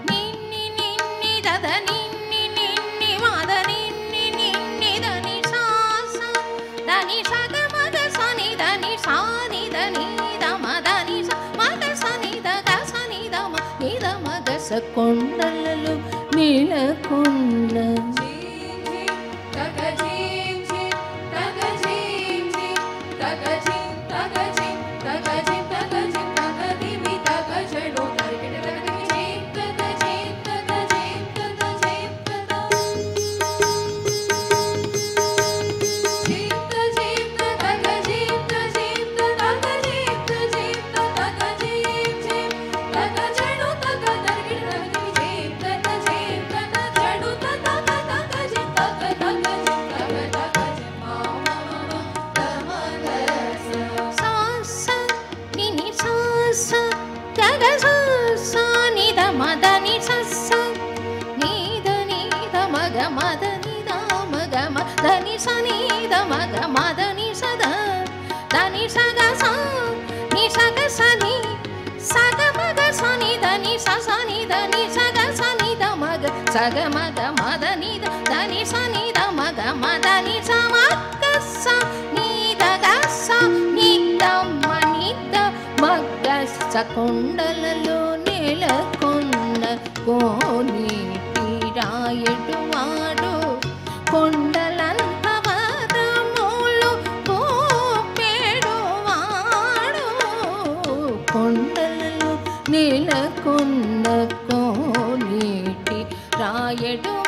నిన్ని నిన్ని దద నిన్ని నిన్ని మద నిన్ని నిన్ని దని సాస దని సగ మగ సని దని సాని దని దమ దని స మగ సని దగ సని దమ నిద మగ స కొండలలో నెలకొన్న సగ మగ మద నిద దని సని ద మగ మద ని స మగ స నిద గ స నిద మ నిద మగ స కొండలలో నెలకొన్న కోనేటి రాయడువాడు కొండలంత వరములు గోపెడువాడు కొండలలో నెలకొన్న కోనేటి రాయడువాడు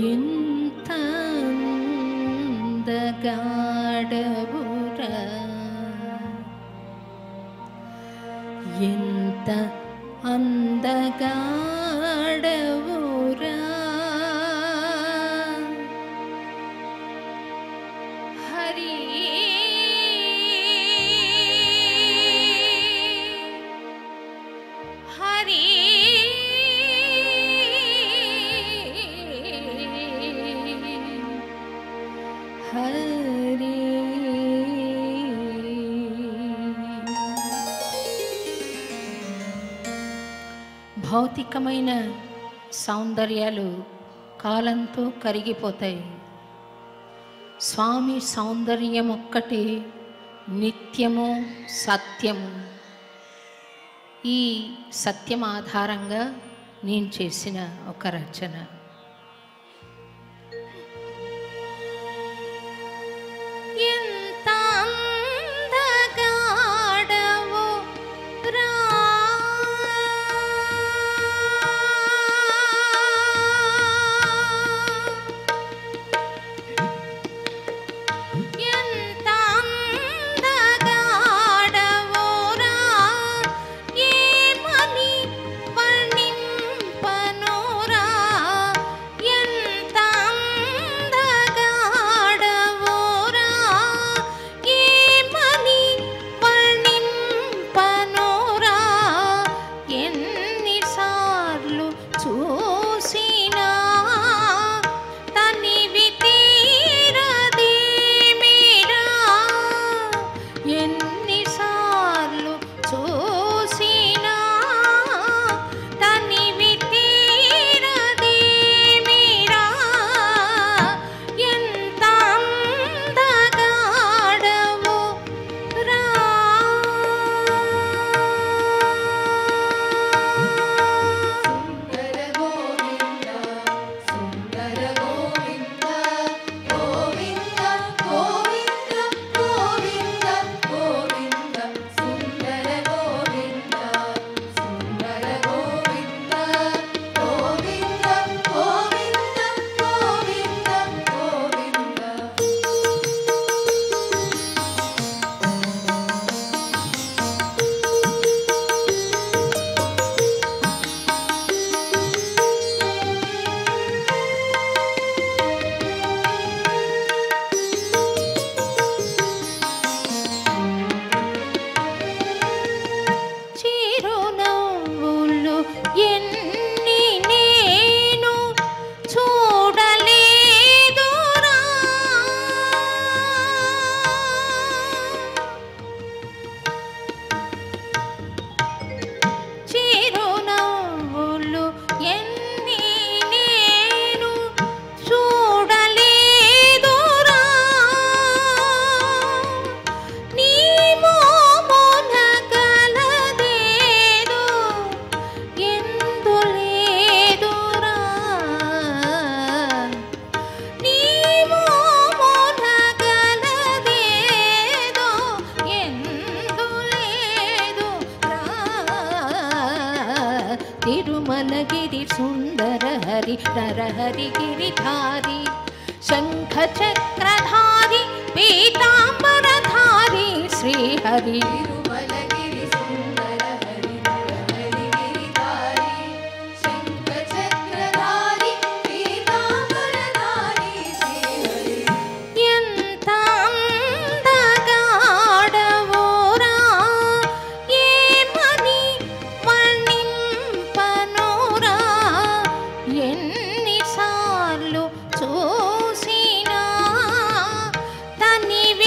ఎంత అందగాడవురా ఎంత అందగాడవురా హరి హరి హరి భౌతికమైన సౌందర్యాలు కాలంతో కరిగిపోతాయి. స్వామి సౌందర్యం ఒక్కటి నిత్యము సత్యము. ఈ సత్యం ఆధారంగా నేను చేసిన ఒక రచన. ఎంత అందగాడవు రా ఎంత అందగాడవు రా ఏమని వర్ణింపనురా ఎంత అందగాడవు రా ఏమని వర్ణింపనురా ఎన్నిసార్లు చూసినా తనివి తీరదేమిరా ఎన్నిసార్లు చూసినా తనివి తీరదేమిరా ఎంత అందగాడవు రా సుందర గోవింద సుందర గోవింద గోవింద గోవింద గోవింద గోవింద సుందర గోవింద సుందర గోవింద గోవింద గోవింద గోవింద చిరునవ్వులు ఎన్ని నేను చూడలేదురా చిరునవ్వులు ఎన్ని నేను చూడలేదురా నీ మోమున కలదేదో ఎందులేదురా నీ మోమున కలదేదో ఎందులేదురా తిరుమలగిరి సుందర హరి నరహరి గిరిధారి శంఖ చక్రధారి పీతాంబరధారి శ్రీహరి తిరుమలగిరి సుందర హరి హరి గిరిధారి శంఖ చక్రధారి పీతాంబరధారి శ్రీహరి ఎంత అందగాడవురా ఏమని వర్ణింపనురా ఎన్నిసార్లు చూసినా తనివి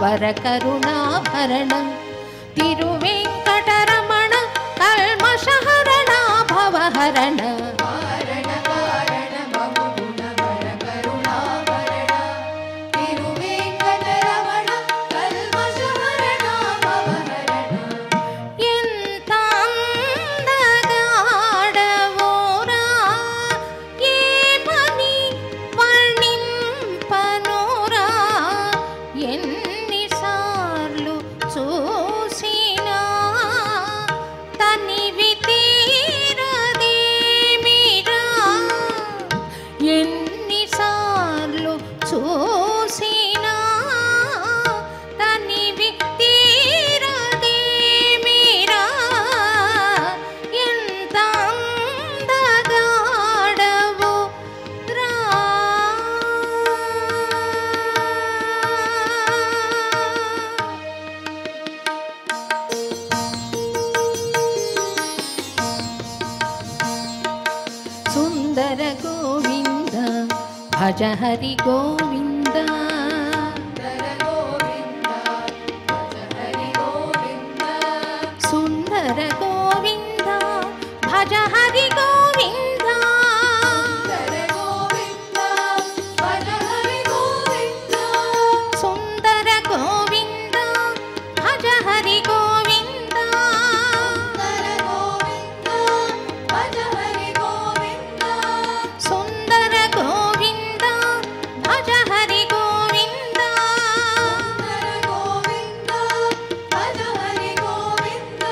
వరకరుణాభరణ తిరువేంకటరమణ కల్మషహరణ భవహరణ కారణ కారణ బహుగుణ వరకరుణాభరణ తిరువేంకటరమణ కల్మషహరణ భవహరణ ఎంత అందగాడవోరా ఏమని వర్ణింపనురా ఎన్నిసార్లు చూసినా తనివి తీరదేమిరా ఎన్నిసార్లు చూసినా తనివి తీరదేమిరా ఎంత అందగాడవో రా సుందర గోవింద భజ హరి గోవింద హర గోవింద భజ హరి గోవింద సుందర గోవింద భజ హరి గోవింద హర గోవింద భజ హరి గోవింద సుందర గోవింద భజ హరి గోవింద హర గోవింద భజ హరి గోవింద సుందర గోవింద భజ హరి గోవింద హర గోవింద భజ హరి గోవింద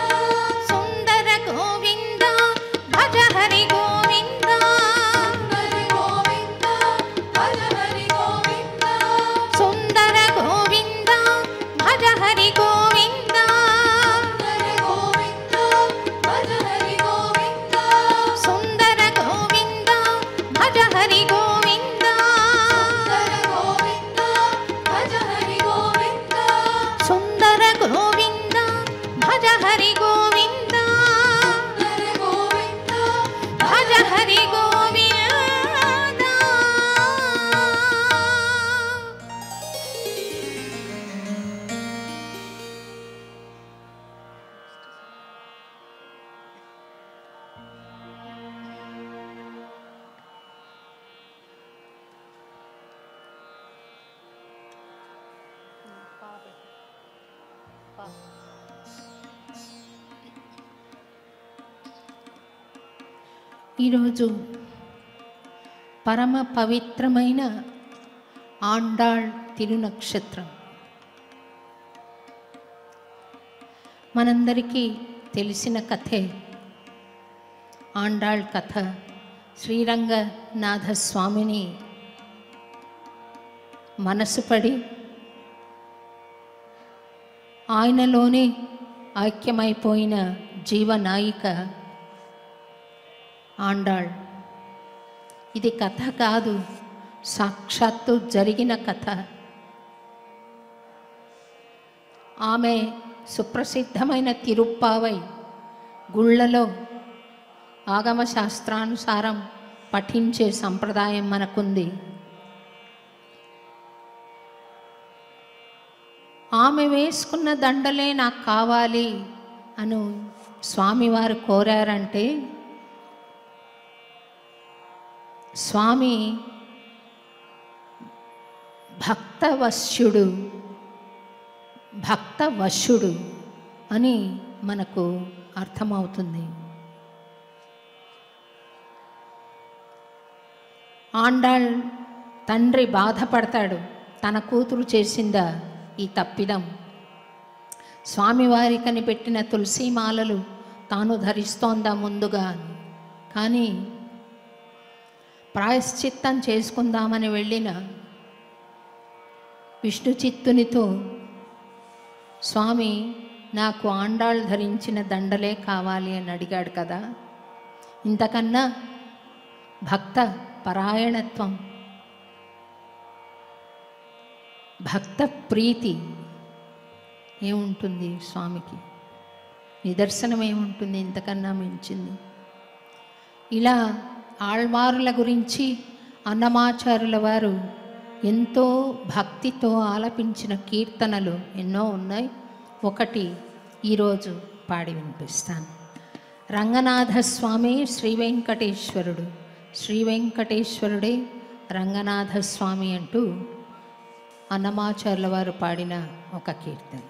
సుందర గోవింద భజ హరి గోవింద హర గోవింద భజ హరి గోవింద సుందర గోవింద భజ హరి గోవింద హర గోవింద భజ హరి గోవింద సుందర గోవింద భజ హరి గోవింద హర గోవింద భజ హరి గోవింద సుందర గోవింద భజ హరి గోవింద హర గోవింద భజ హరి గోవింద ఈరోజు పరమ పవిత్రమైన ఆండాళ్ తిరునక్షత్రం. మనందరికీ తెలిసిన కథే ఆండాళ్ కథ. శ్రీరంగనాథ స్వామిని మనసు పడి ఆయనలోనే ఐక్యమైపోయిన జీవనాయిక ఆండాళ్. ఇది కథ కాదు, సాక్షాత్తు జరిగిన కథ. ఆమె సుప్రసిద్ధమైన తిరుప్పావై గుళ్ళలో ఆగమ శాస్త్రానుసారం పఠించే సంప్రదాయం మనకుంది. ఆమె వేసుకున్న దండలే నాకు కావాలి అని స్వామివారు కోరారంటే స్వామి భక్తవశ్యుడు, భక్తవశుడు అని మనకు అర్థమవుతుంది. ఆండాళ్ తండ్రి బాధపడతాడు, తన కూతురు చేసిందా ఈ తప్పిదం. స్వామివారి కనిపెట్టిన తులసీమాలలు తాను ధరిస్తోందా ముందుగా అని. కానీ ప్రాయశ్చిత్తం చేసుకుందామని వెళ్ళిన విష్ణు చిత్తునితో స్వామి నాకు ఆండాళ్ ధరించిన దండలే కావాలి అని అడిగాడు కదా. ఇంతకన్నా భక్త పరాయణత్వం, భక్త ప్రీతి ఏముంటుంది స్వామికి? నిదర్శనం ఏముంటుంది ఇంతకన్నా మించింది? ఇలా ఆళ్వారుల గురించి అన్నమాచారుల వారు ఎంతో భక్తితో ఆలపించిన కీర్తనలు ఎన్నో ఉన్నాయి. ఒకటి ఈరోజు పాడి వినిపిస్తాను. రంగనాథ స్వామి శ్రీ వెంకటేశ్వరుడు, శ్రీ వెంకటేశ్వరుడే రంగనాథ స్వామి అంటూ అన్నమాచార్యుల వారు పాడిన ఒక కీర్తన.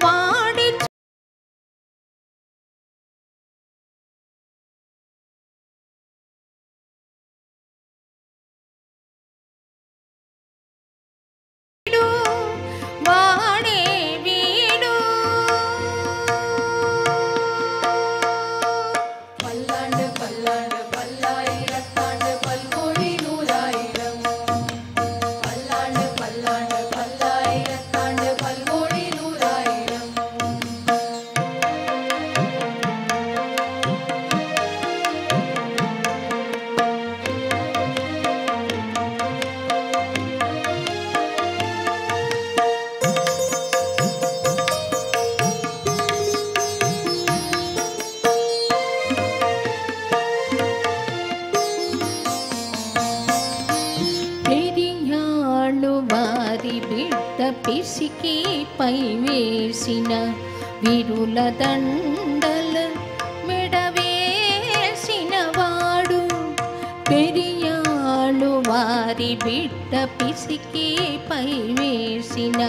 వాడి వాడే వీడు பல்லாண்டு பல்லாண்டு பல்லாயிரத்தாண்டு பல்கோடி நூறாயிரம். பல்லாண்டு பல்லாண்டு பல்லாயிரத்தாண்டு பல்கோடி நூறாயிரம். పెరియాళ్ళు వారి బిడ్డ పిసికి పై వేసిన విరుల దండల మెడవేసిన వాడు. పెరియాళ్ళు వారి బిడ్డ పిసికి పై వేసిన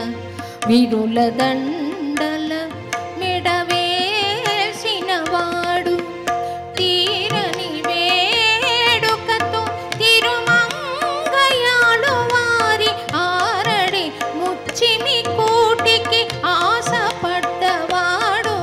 విరుల దండల మెడవేసిన వాడు. తీరని వేడుకతో తిరుమంగయాలు వారి ఆరడి ముచ్చిమి కూటికి ఆశపడ్డవాడు.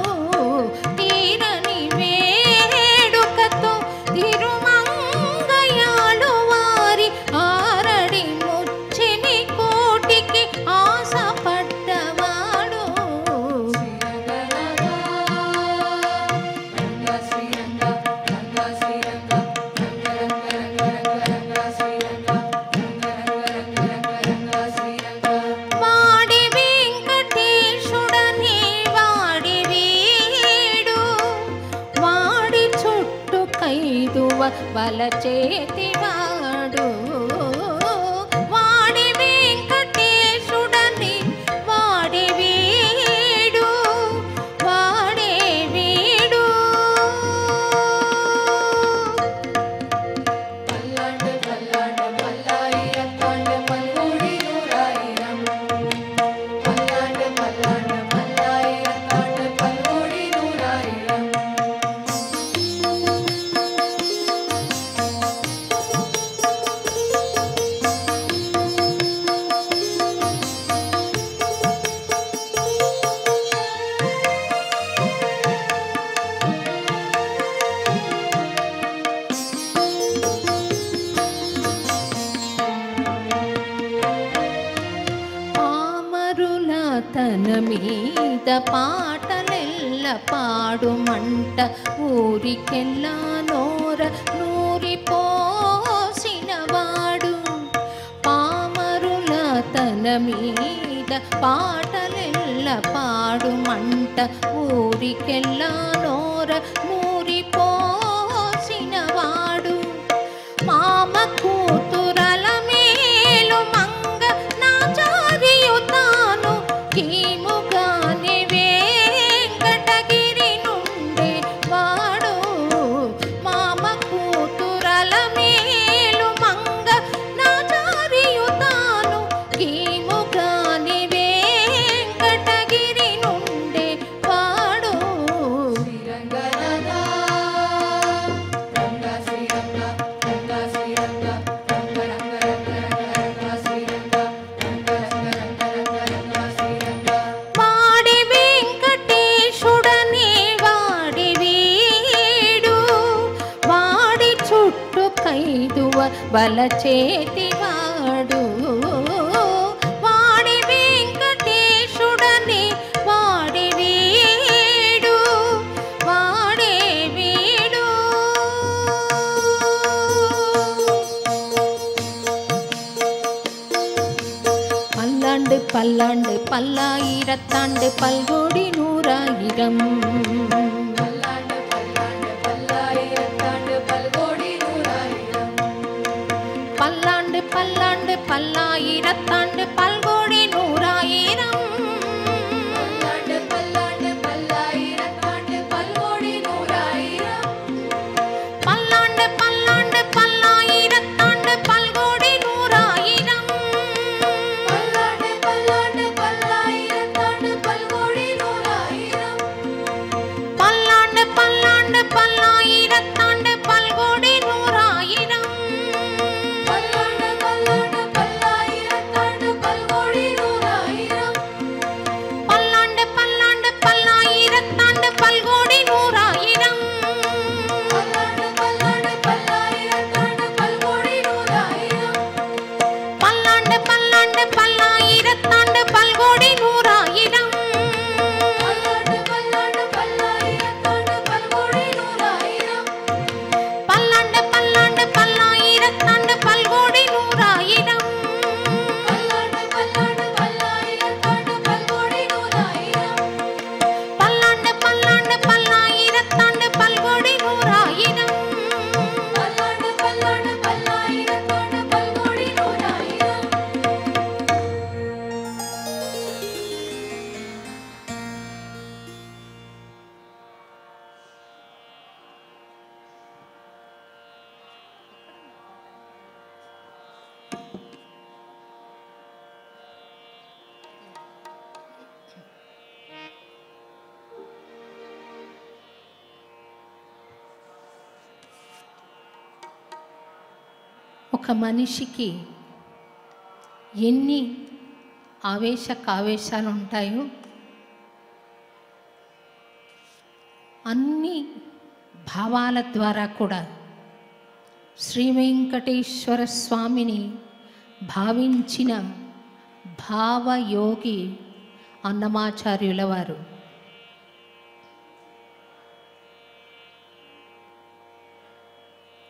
తీరని వేడుకతో తిరుమంగయాలు వారి ఆరడి ముచ్చిమి కూటికి ఆశపడ్డవాడు. శ్రీరంగ రంగ శ్రీరంగ రంగ రంగ రంగ శ్రీరంగ రంగ రంగ రంగ శ్రీరంగ. వాడి వెంకటేశుడని వాడి వీడు, వాడి చుట్టూ కైదువ వల చేతివాడు. వాడి వెంకటేశుడని వాడి వీడు, వాడే వీడు. பல்லாண்டு பல்லாண்டு பல்லாயிரத்தாண்டு பல்கோடி நூறாயிரம். பல்லாண்டு பல்லாண்டு பல்லாயிரத்தாண்டு பல்கோடி நூறாயிரம். పామరుల తన మీద పాటలెల్ల పాడుమంట ఊరికెల్లా నోర నూరిపోసినవాడు. పామరుల తన మీద పాటలెల్ల పాడుమంట ఊరికెల్లా నోర నూరిపోసినవాడు. మామ కూతురల మేలు మంగ నాచారియు తాను కీముగాని వెంకటగిరి నుండే వాడు. మామ కూతురల మేలు మంగ నాచారియు తాను కీముగాని వెంకటగిరి నుండే వలచేతివాడు వాడి వెంకటేశుడని వాడి వీడు వాడే వీడు. பல்லாண்டு பல்லாண்டு பல்லாயிரத்தாண்டு பல்கோடி நூறாயிரம் பல்லாண்டு பல்லாண்டு பல்லாயிரத்தாண்டு பல்கோடி நூறாயிரம் பல்லாண்டு பல்லாண்டு பல்லாயிரத்தாண்டு பல்கோடி நூறாயிரம் பல்லாண்டு பல்லாண்டு பல்லாயிரத்தாண்டு பல்கோடி நூறாயிரம் பல்லாண்டு பல்லாண்டு பல்லாயிரத்தாண்டு பல்கோடி நூறாயிரம் பல்லாண்டு பல்லாண்டு பல்லாயிரத்தாண்டு பல்கோடி நூறாயிரம் பல்லாண்டு பல்லாண்டு பல்லாயிரத்தாண்டு பல்கோடி நூறாயிரம் பல்லாண்டு பல்லாண்டு பல்லாயிரத்தாண்டு பல்கோடி நூறாயிரம் பல்லாண்டு பல்லாண்டு பல்லாயிரத்தாண்டு பல்கோடி நூறாயிரம் பல்லாண்டு பல்லாண்டு பல்லாயிரத்தாண்டு பல்கோடி நூறாயிரம் பல்லாண்டு பல்லாண்டு பல்லாயிரத்தாண்டு பல்கோடி நூறாயிரம் பல்லாண்டு பல்லாண்டு பல்லாயிரத்தாண்டு பல்கோடி நூறாயிரம் பல்லாண்டு பல்லாண்டு பல்லாயிரத்தாண்டு பல்கோடி நூறாயிரம் பல்லாண்டு பல்லாண்டு பல்லாயிரத்தாண்டு பல்கோடி நூறாயிரம் பல்லாண்டு பல்லாண்டு பல்லாயிரத்தாண்டு பல்கோடி நூறாயிரம் பல்லாண்டு பல்லாண்டு பல்லாயிரத்தாண்டு பல்கோடி நூறாயிரம் ఒక మనిషికి ఎన్ని ఆవేశాలు ఉంటాయో అన్ని భావాల ద్వారా కూడా శ్రీ వెంకటేశ్వర స్వామిని భావించిన భావయోగి అన్నమాచార్యుల వారు.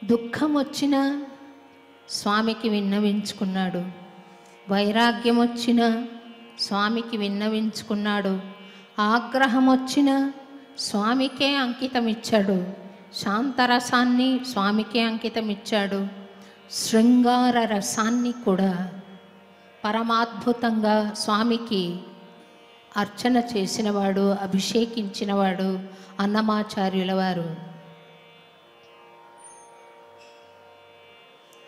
దుఃఖం వచ్చినా స్వామికి విన్నవించుకున్నాడు, వైరాగ్యం వచ్చినా స్వామికి విన్నవించుకున్నాడు, ఆగ్రహం వచ్చినా స్వామికే అంకితం ఇచ్చాడు, శాంతరసాన్ని స్వామికే అంకితం ఇచ్చాడు, శృంగార రసాన్ని కూడా పరమాద్భుతంగా స్వామికి అర్చన చేసినవాడు, అభిషేకించినవాడు అన్నమాచార్యుల వారు.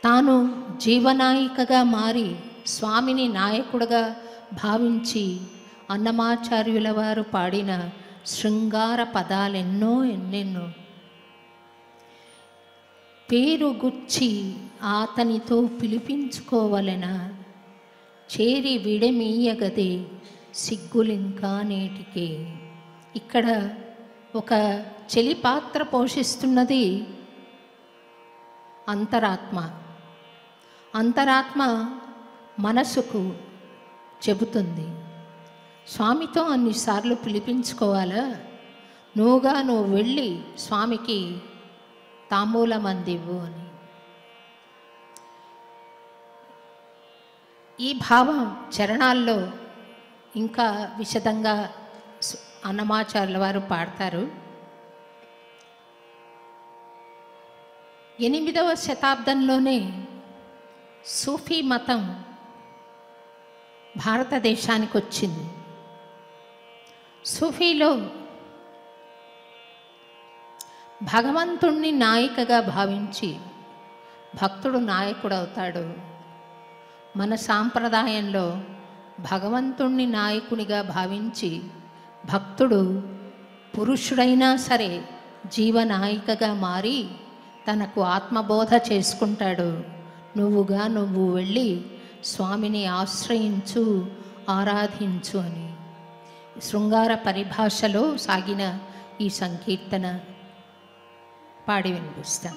తాను జీవనాయికగా మారి స్వామిని నాయకుడిగా భావించి అన్నమాచార్యుల వారు పాడిన శృంగార పదాలెన్నో ఎన్నెన్నో. పేరు గుచ్చి ఆతనితో పిలిపించుకోవలెన, చేరి విడమీయగదే సిగ్గులింకా నేటికే. ఇక్కడ ఒక చెలి పాత్ర పోషిస్తున్నది అంతరాత్మ. అంతరాత్మ మనసుకు చెబుతుంది, స్వామితో అన్నిసార్లు పిలిపించుకోవాలా, నువ్వు వెళ్ళి స్వామికి తాంబూలం అందివ్వు అని. ఈ భావం చరణాల్లో ఇంకా విశదంగా అన్నమాచార్యుల వారు పాడతారు. 8వ శతాబ్దంలోనే సూఫీ మతం భారతదేశానికి వచ్చింది. సూఫీలో భగవంతుణ్ణి నాయికగా భావించి భక్తుడు నాయకుడు అవుతాడు. మన సాంప్రదాయంలో భగవంతుణ్ణి నాయకునిగా భావించి భక్తుడు పురుషుడైనా సరే జీవనాయికగా మారి తనకు ఆత్మబోధ చేసుకుంటాడు. నువ్వు వెళ్ళి స్వామిని ఆశ్రయించు, ఆరాధించు అని. శృంగార పరిభాషలో సాగిన ఈ సంకీర్తన పాడి వినిపిస్తాం.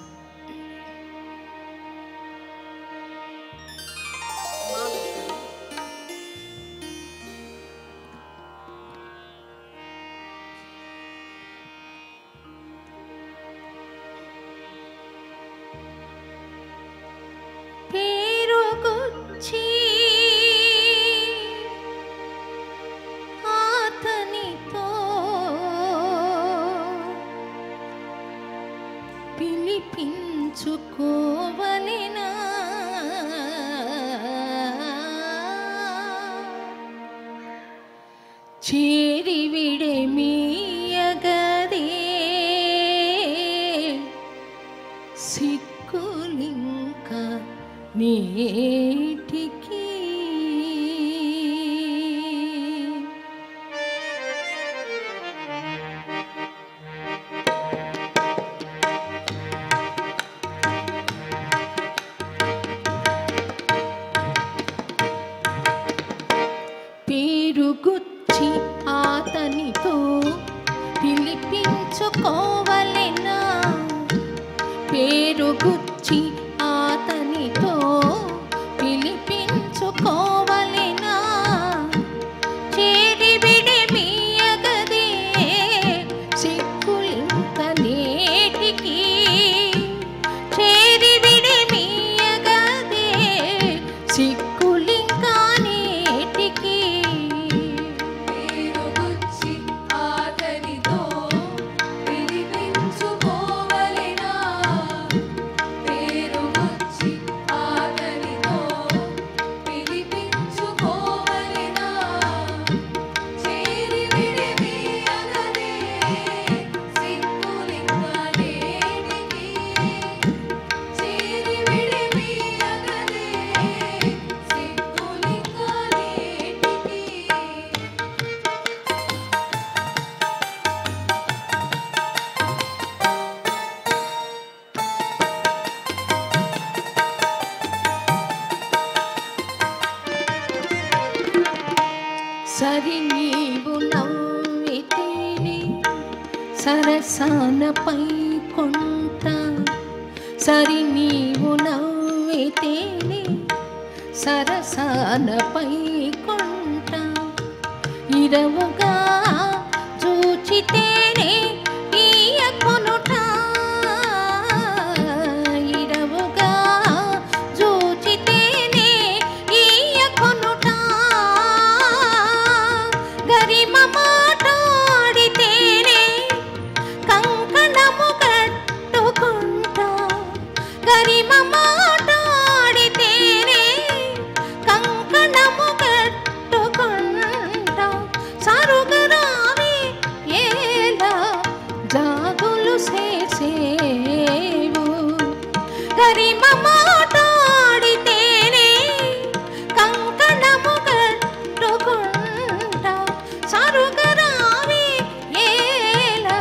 పేరుగుచ్చి ఆతనితో పిలిపించుకోవలెనా చేరి విడమీయగదే సిక్కులింక నేటికి పేరుగుచ్చి ఆతనితో పిలిపించుకోవలెనా పేరుగుచ్చి ఆతనితో పిలిపించుకోవలెనా చేరి విడమీయగదే సిక్కులింక నేటికి చేరి విడమీయగదే సిక్కులింక నేటికి పేరుగుచ్చి ఆతనితో పిలిపించుకోవలెనా పేరుగుచ్చి ఆతనితో పిలిపించుకోవలెనా చేరి విడమీయగదే సిక్కులింక నేటికి చేరి విడమీయగదే సిక్కులింక నేటికి సరి నీవు నవ్వితేనే సరసానపై కొంట సరి నీవు నవ్వితేనే సరసానపై కొంట ఇరవుగా చూచితేనే ఈయ కొనుట ఇరవుగా చూచితేనే ఈయ కొనుట గరిమ మాటాడితేనే కంకణము కట్టుకుంటా గరిమ మాటాడితేనే కంకణము కట్టుకుంటా సరుగరావి ఏలా జాగులు చేసేవు గరిమ మాటాడితేనే కంకణము కట్టుకుంటా సరుగరావి ఏలా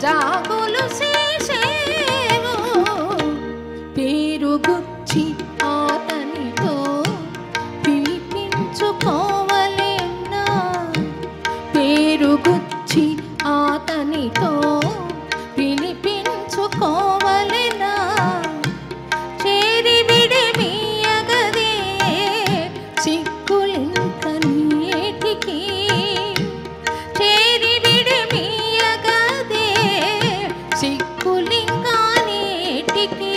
జాగులు చేసేవు పేరుగుచ్చి ఆతనితో పిలిపించుకోవలెనా పేరుగుచ్చి ఆతనితో పిలిపించుకోవలెనా చేరి విడమీయగదే సిక్కులింక నేటికి చేరి విడమీయగదే సిక్కులింక నేటికి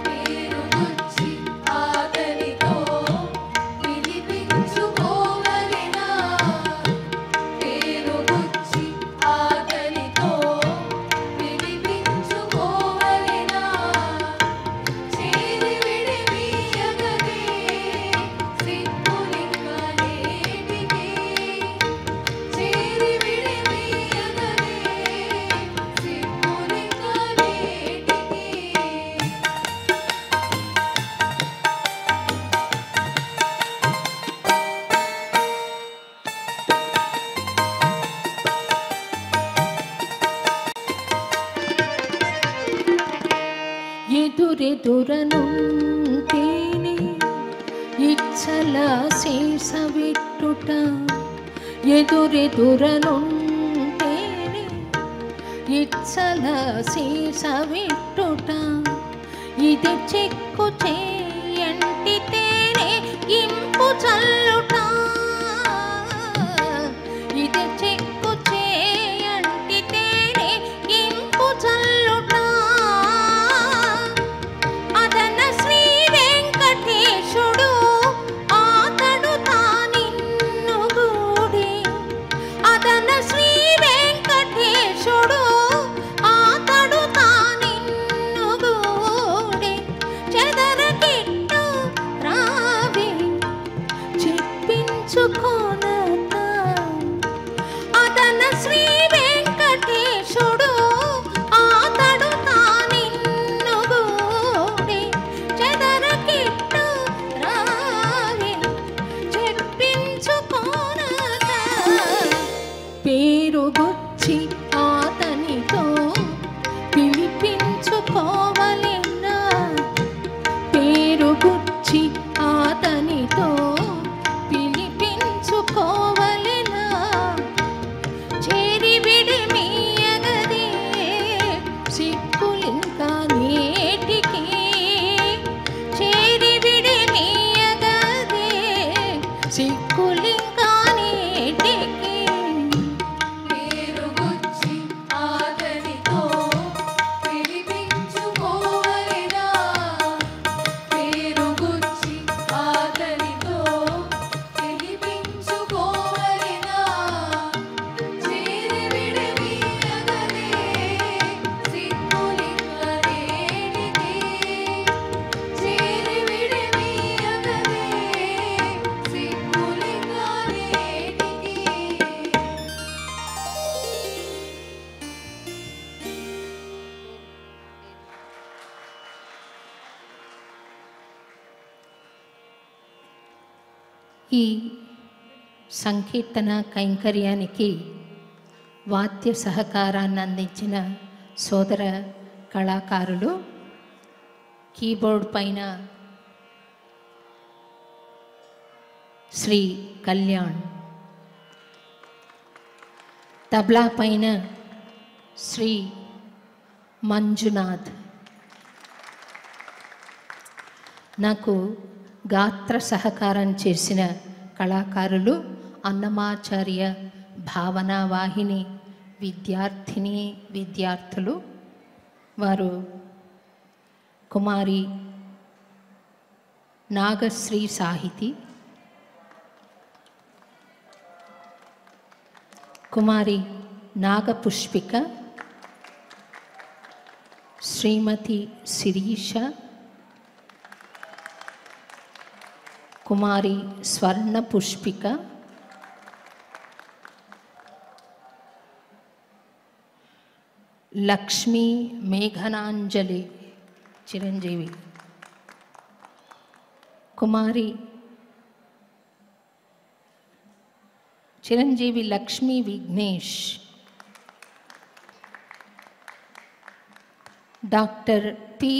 పేరుగుచ్చి ఆతనితో పిలిపించుకోవలెనా పేరుగుచ్చి ఆతనితో పిలిపించుకోవలెనా చేరి విడమీయగదే సిక్కులింక నేటికి చేరి విడమీయగదే సిక్కులింక నేటికి ఎదురెదురనుంటేనే ఇచ్చల శేషవిట్టుట ఎదురెదురనుంటేనే ఇచ్చల శేషవిట్టుట ఇది చెక్కు చేయంటితేనే ఇంపు చల్లుట ఇది చెక్కు చేయంటితేనే ఇంపు చల్లుట అదన శ్రీ వెంకటేశుడు పిలిపించుకోవలెనా పేరుగుచ్చి అతనితో పిలిపించుకోవలెనా చేరి విడిమీయగదే సిక్కులింకా నేటికి చేరి విడిమీయగదే సిక్కులింకా నేటికి పేరుగుచ్చి అతనితో పిలిపించుకోవలెనా పేరుగుచ్చి అతనితో పిలిపించుకోవలెనా చేరి విడిమీయగదే సిక్కులింక నేటికి చేరి విడిమీయగదే సిక్కులింక నేటికి ఈ సంకీర్తన కైంకర్యానికి వాద్య సహకారాన్ని అందించిన సోదర కళాకారులు కీబోర్డ్ పైన శ్రీ కళ్యాణ్, తబలా పైన శ్రీ మంజునాథ్, నాకు గాత్ర సహకారం చేసిన కళాకారులు అన్నమాచార్య భావనా వాహిని విద్యార్థిని విద్యార్థులు, వారు కుమారి నాగశ్రీ సాహితి, కుమారి నాగపుష్పిక, శ్రీమతి శిరీష, కుమారి స్వర్ణ పుష్పిక, లక్ష్మీ మేఘనాంజలి చిరంజీవి, కుమారి చిరంజీవి లక్ష్మీ విఘ్నేష్, డాక్టర్ పి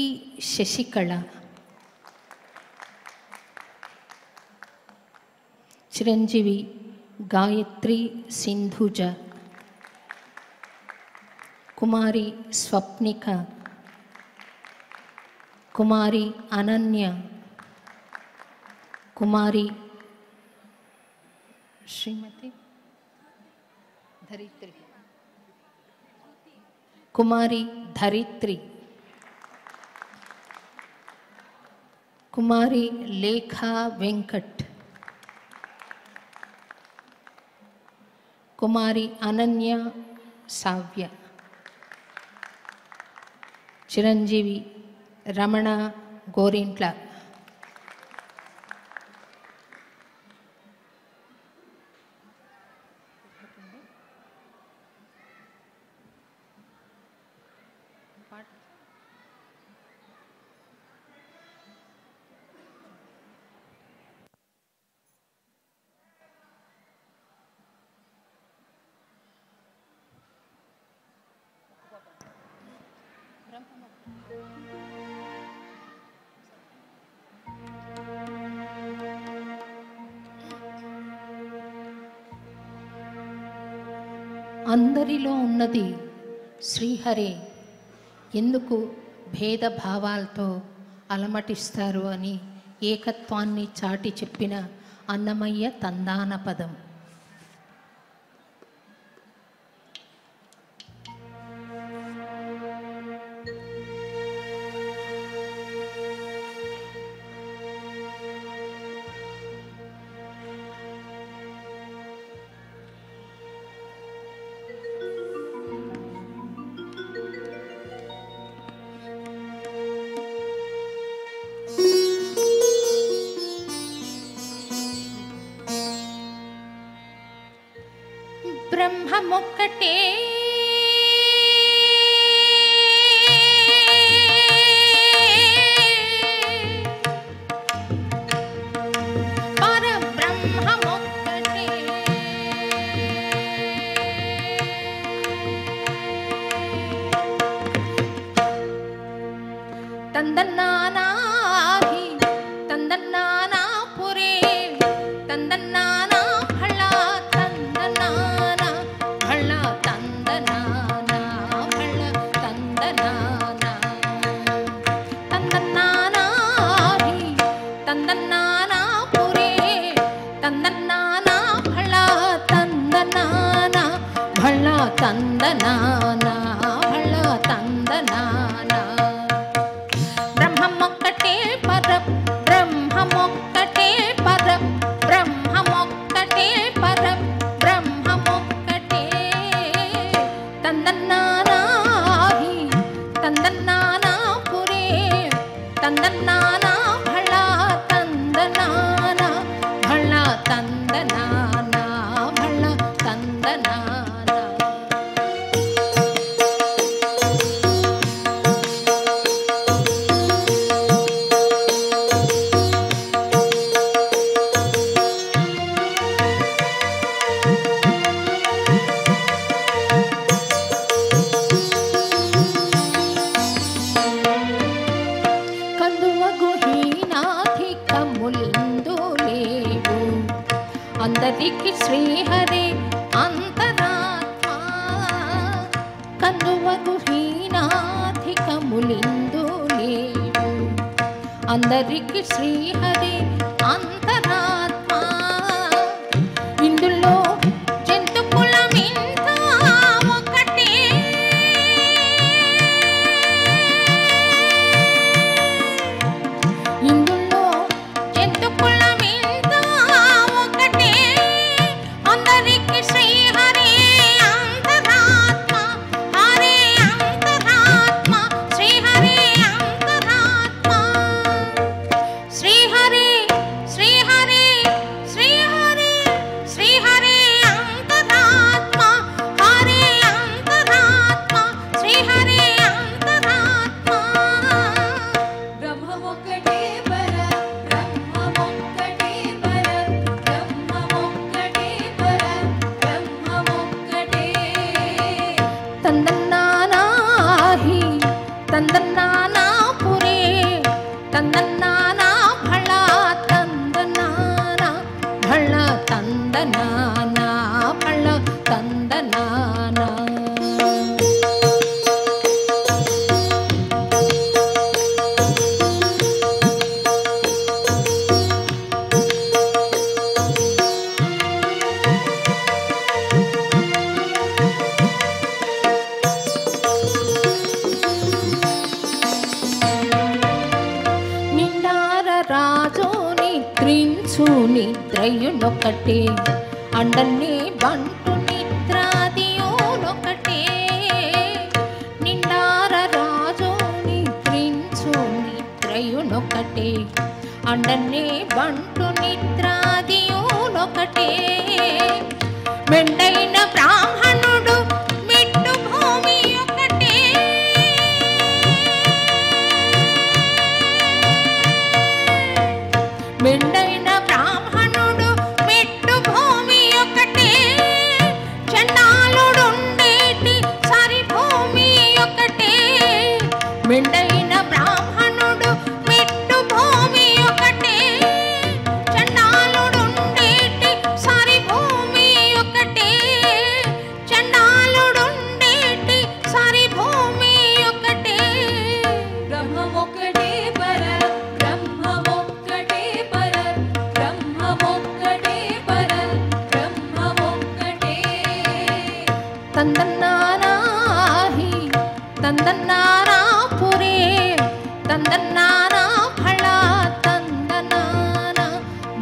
శశికళ, చిరంజీవి గాయత్రి సింధుజ, కుమారి స్వప్నిక, కుమారి అనన్య, కుమారి శ్రీమతి ధరిత్రి, కుమారి ధరిత్రి, కుమారి లేఖా వెంకట్, కుమారి అనన్య సావ్య, చిరంజీవి రమణ గోరింట్ల, అందరిలో ఉన్నది శ్రీహరే, ఎందుకు భేదభావాలతో అలమటిస్తారు అని ఏకత్వాన్ని చాటి చెప్పిన అన్నమయ్య తందాన పదం. తందన్నానాహి తందన్నానా పురే తందన్నానా భళ తందన్నానా భళ తందనానా భళ తందనానా తందన్నానాహి తందన్నానా పురే తందన్నానా భళ తందనానా భళ తందనానా భళ తందనానా బ్రహ్మమొక్కటే పర బ్రహ్మమొక్కటే పర బ్రహ్మమొక్కటే పర బ్రహ్మమొక్కటే తందన్నానాహి తందన్నానా పురే తందన్నానా భళ తందనానా భళ తందనానా భళ తందనానా కందువగుహీనాధికములిందులేవు అందరికి శ్రీహరే అంతరాత్మ కందువగుహీనాధికములిందులేవు అందరికి శ్రీహరే అంతరాత్మ ఇందులో జంతు కులమింత ఒకటే ఇందులో జంతు కులమింత ఒకటే అందరికి శ్రీహరే అంతరాత్మ హరే అంతరాత్మ శ్రీహరే అంతరాత్మ శ్రీహరే శ్రీహరే శ్రీహరే శ్రీహరే అంతరాత్మ హరే అంతరాత్మ శ్రీహరే అంతరాత్మ బ్రహ్మమొక్కటే పర బ్రహ్మమొక్కటే పర బ్రహ్మమొక్కటే పర బ్రహ్మమొక్కటే తందన్నానాహి తందన్నానా పురే తందన్నానా భళ తందనానా భళ తందనానా భళ తందనానా నిండార రాజు నిద్రించు నిద్రయునొకటే అండన్ని బంటు నిద్రాదియోనొకటే నిండార రాజు నిద్రించు నిద్రయునొకటే అండన్ని బంటు నిద్రాదియోనొకటే మెండైన బ్రాహ్మణుడు మిట్టు భూమి ఒకటే మెండైన బ్రాహ్మణుడు మెట్టు భూమి ఒకటే చండాలుడుండేటి సరి భూమి ఒకటే మెండైన బ్రాహ్మణుడు మెట్టు భూమి ఒకటే చండాలుడుండేటి సరి భూమి ఒకటే చండాలుడుండేటి సరి భూమి ఒకటే బ్రహ్మమొక్కటే పర బ్రహ్మమొక్కటే పర బ్రహ్మమొక్కటే పర బ్రహ్మమొక్కటే తందన్నానాహి తందన్నానా పురే తందన్నానా భళ తందనానా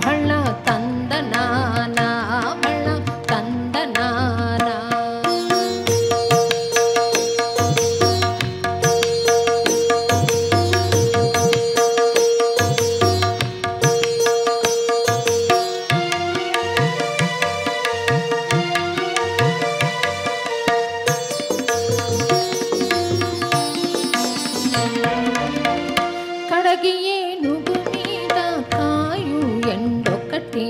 భళ తందనానా భళ తందనానా కడగి ఏనుగు మీద కాయు ఎండొకటే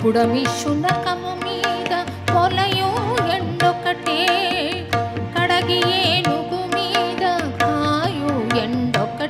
పుడమి శునకము మీద పొలయు ఎండొకటే కడగి ఏనుగు మీద కాయు ఎండొకటే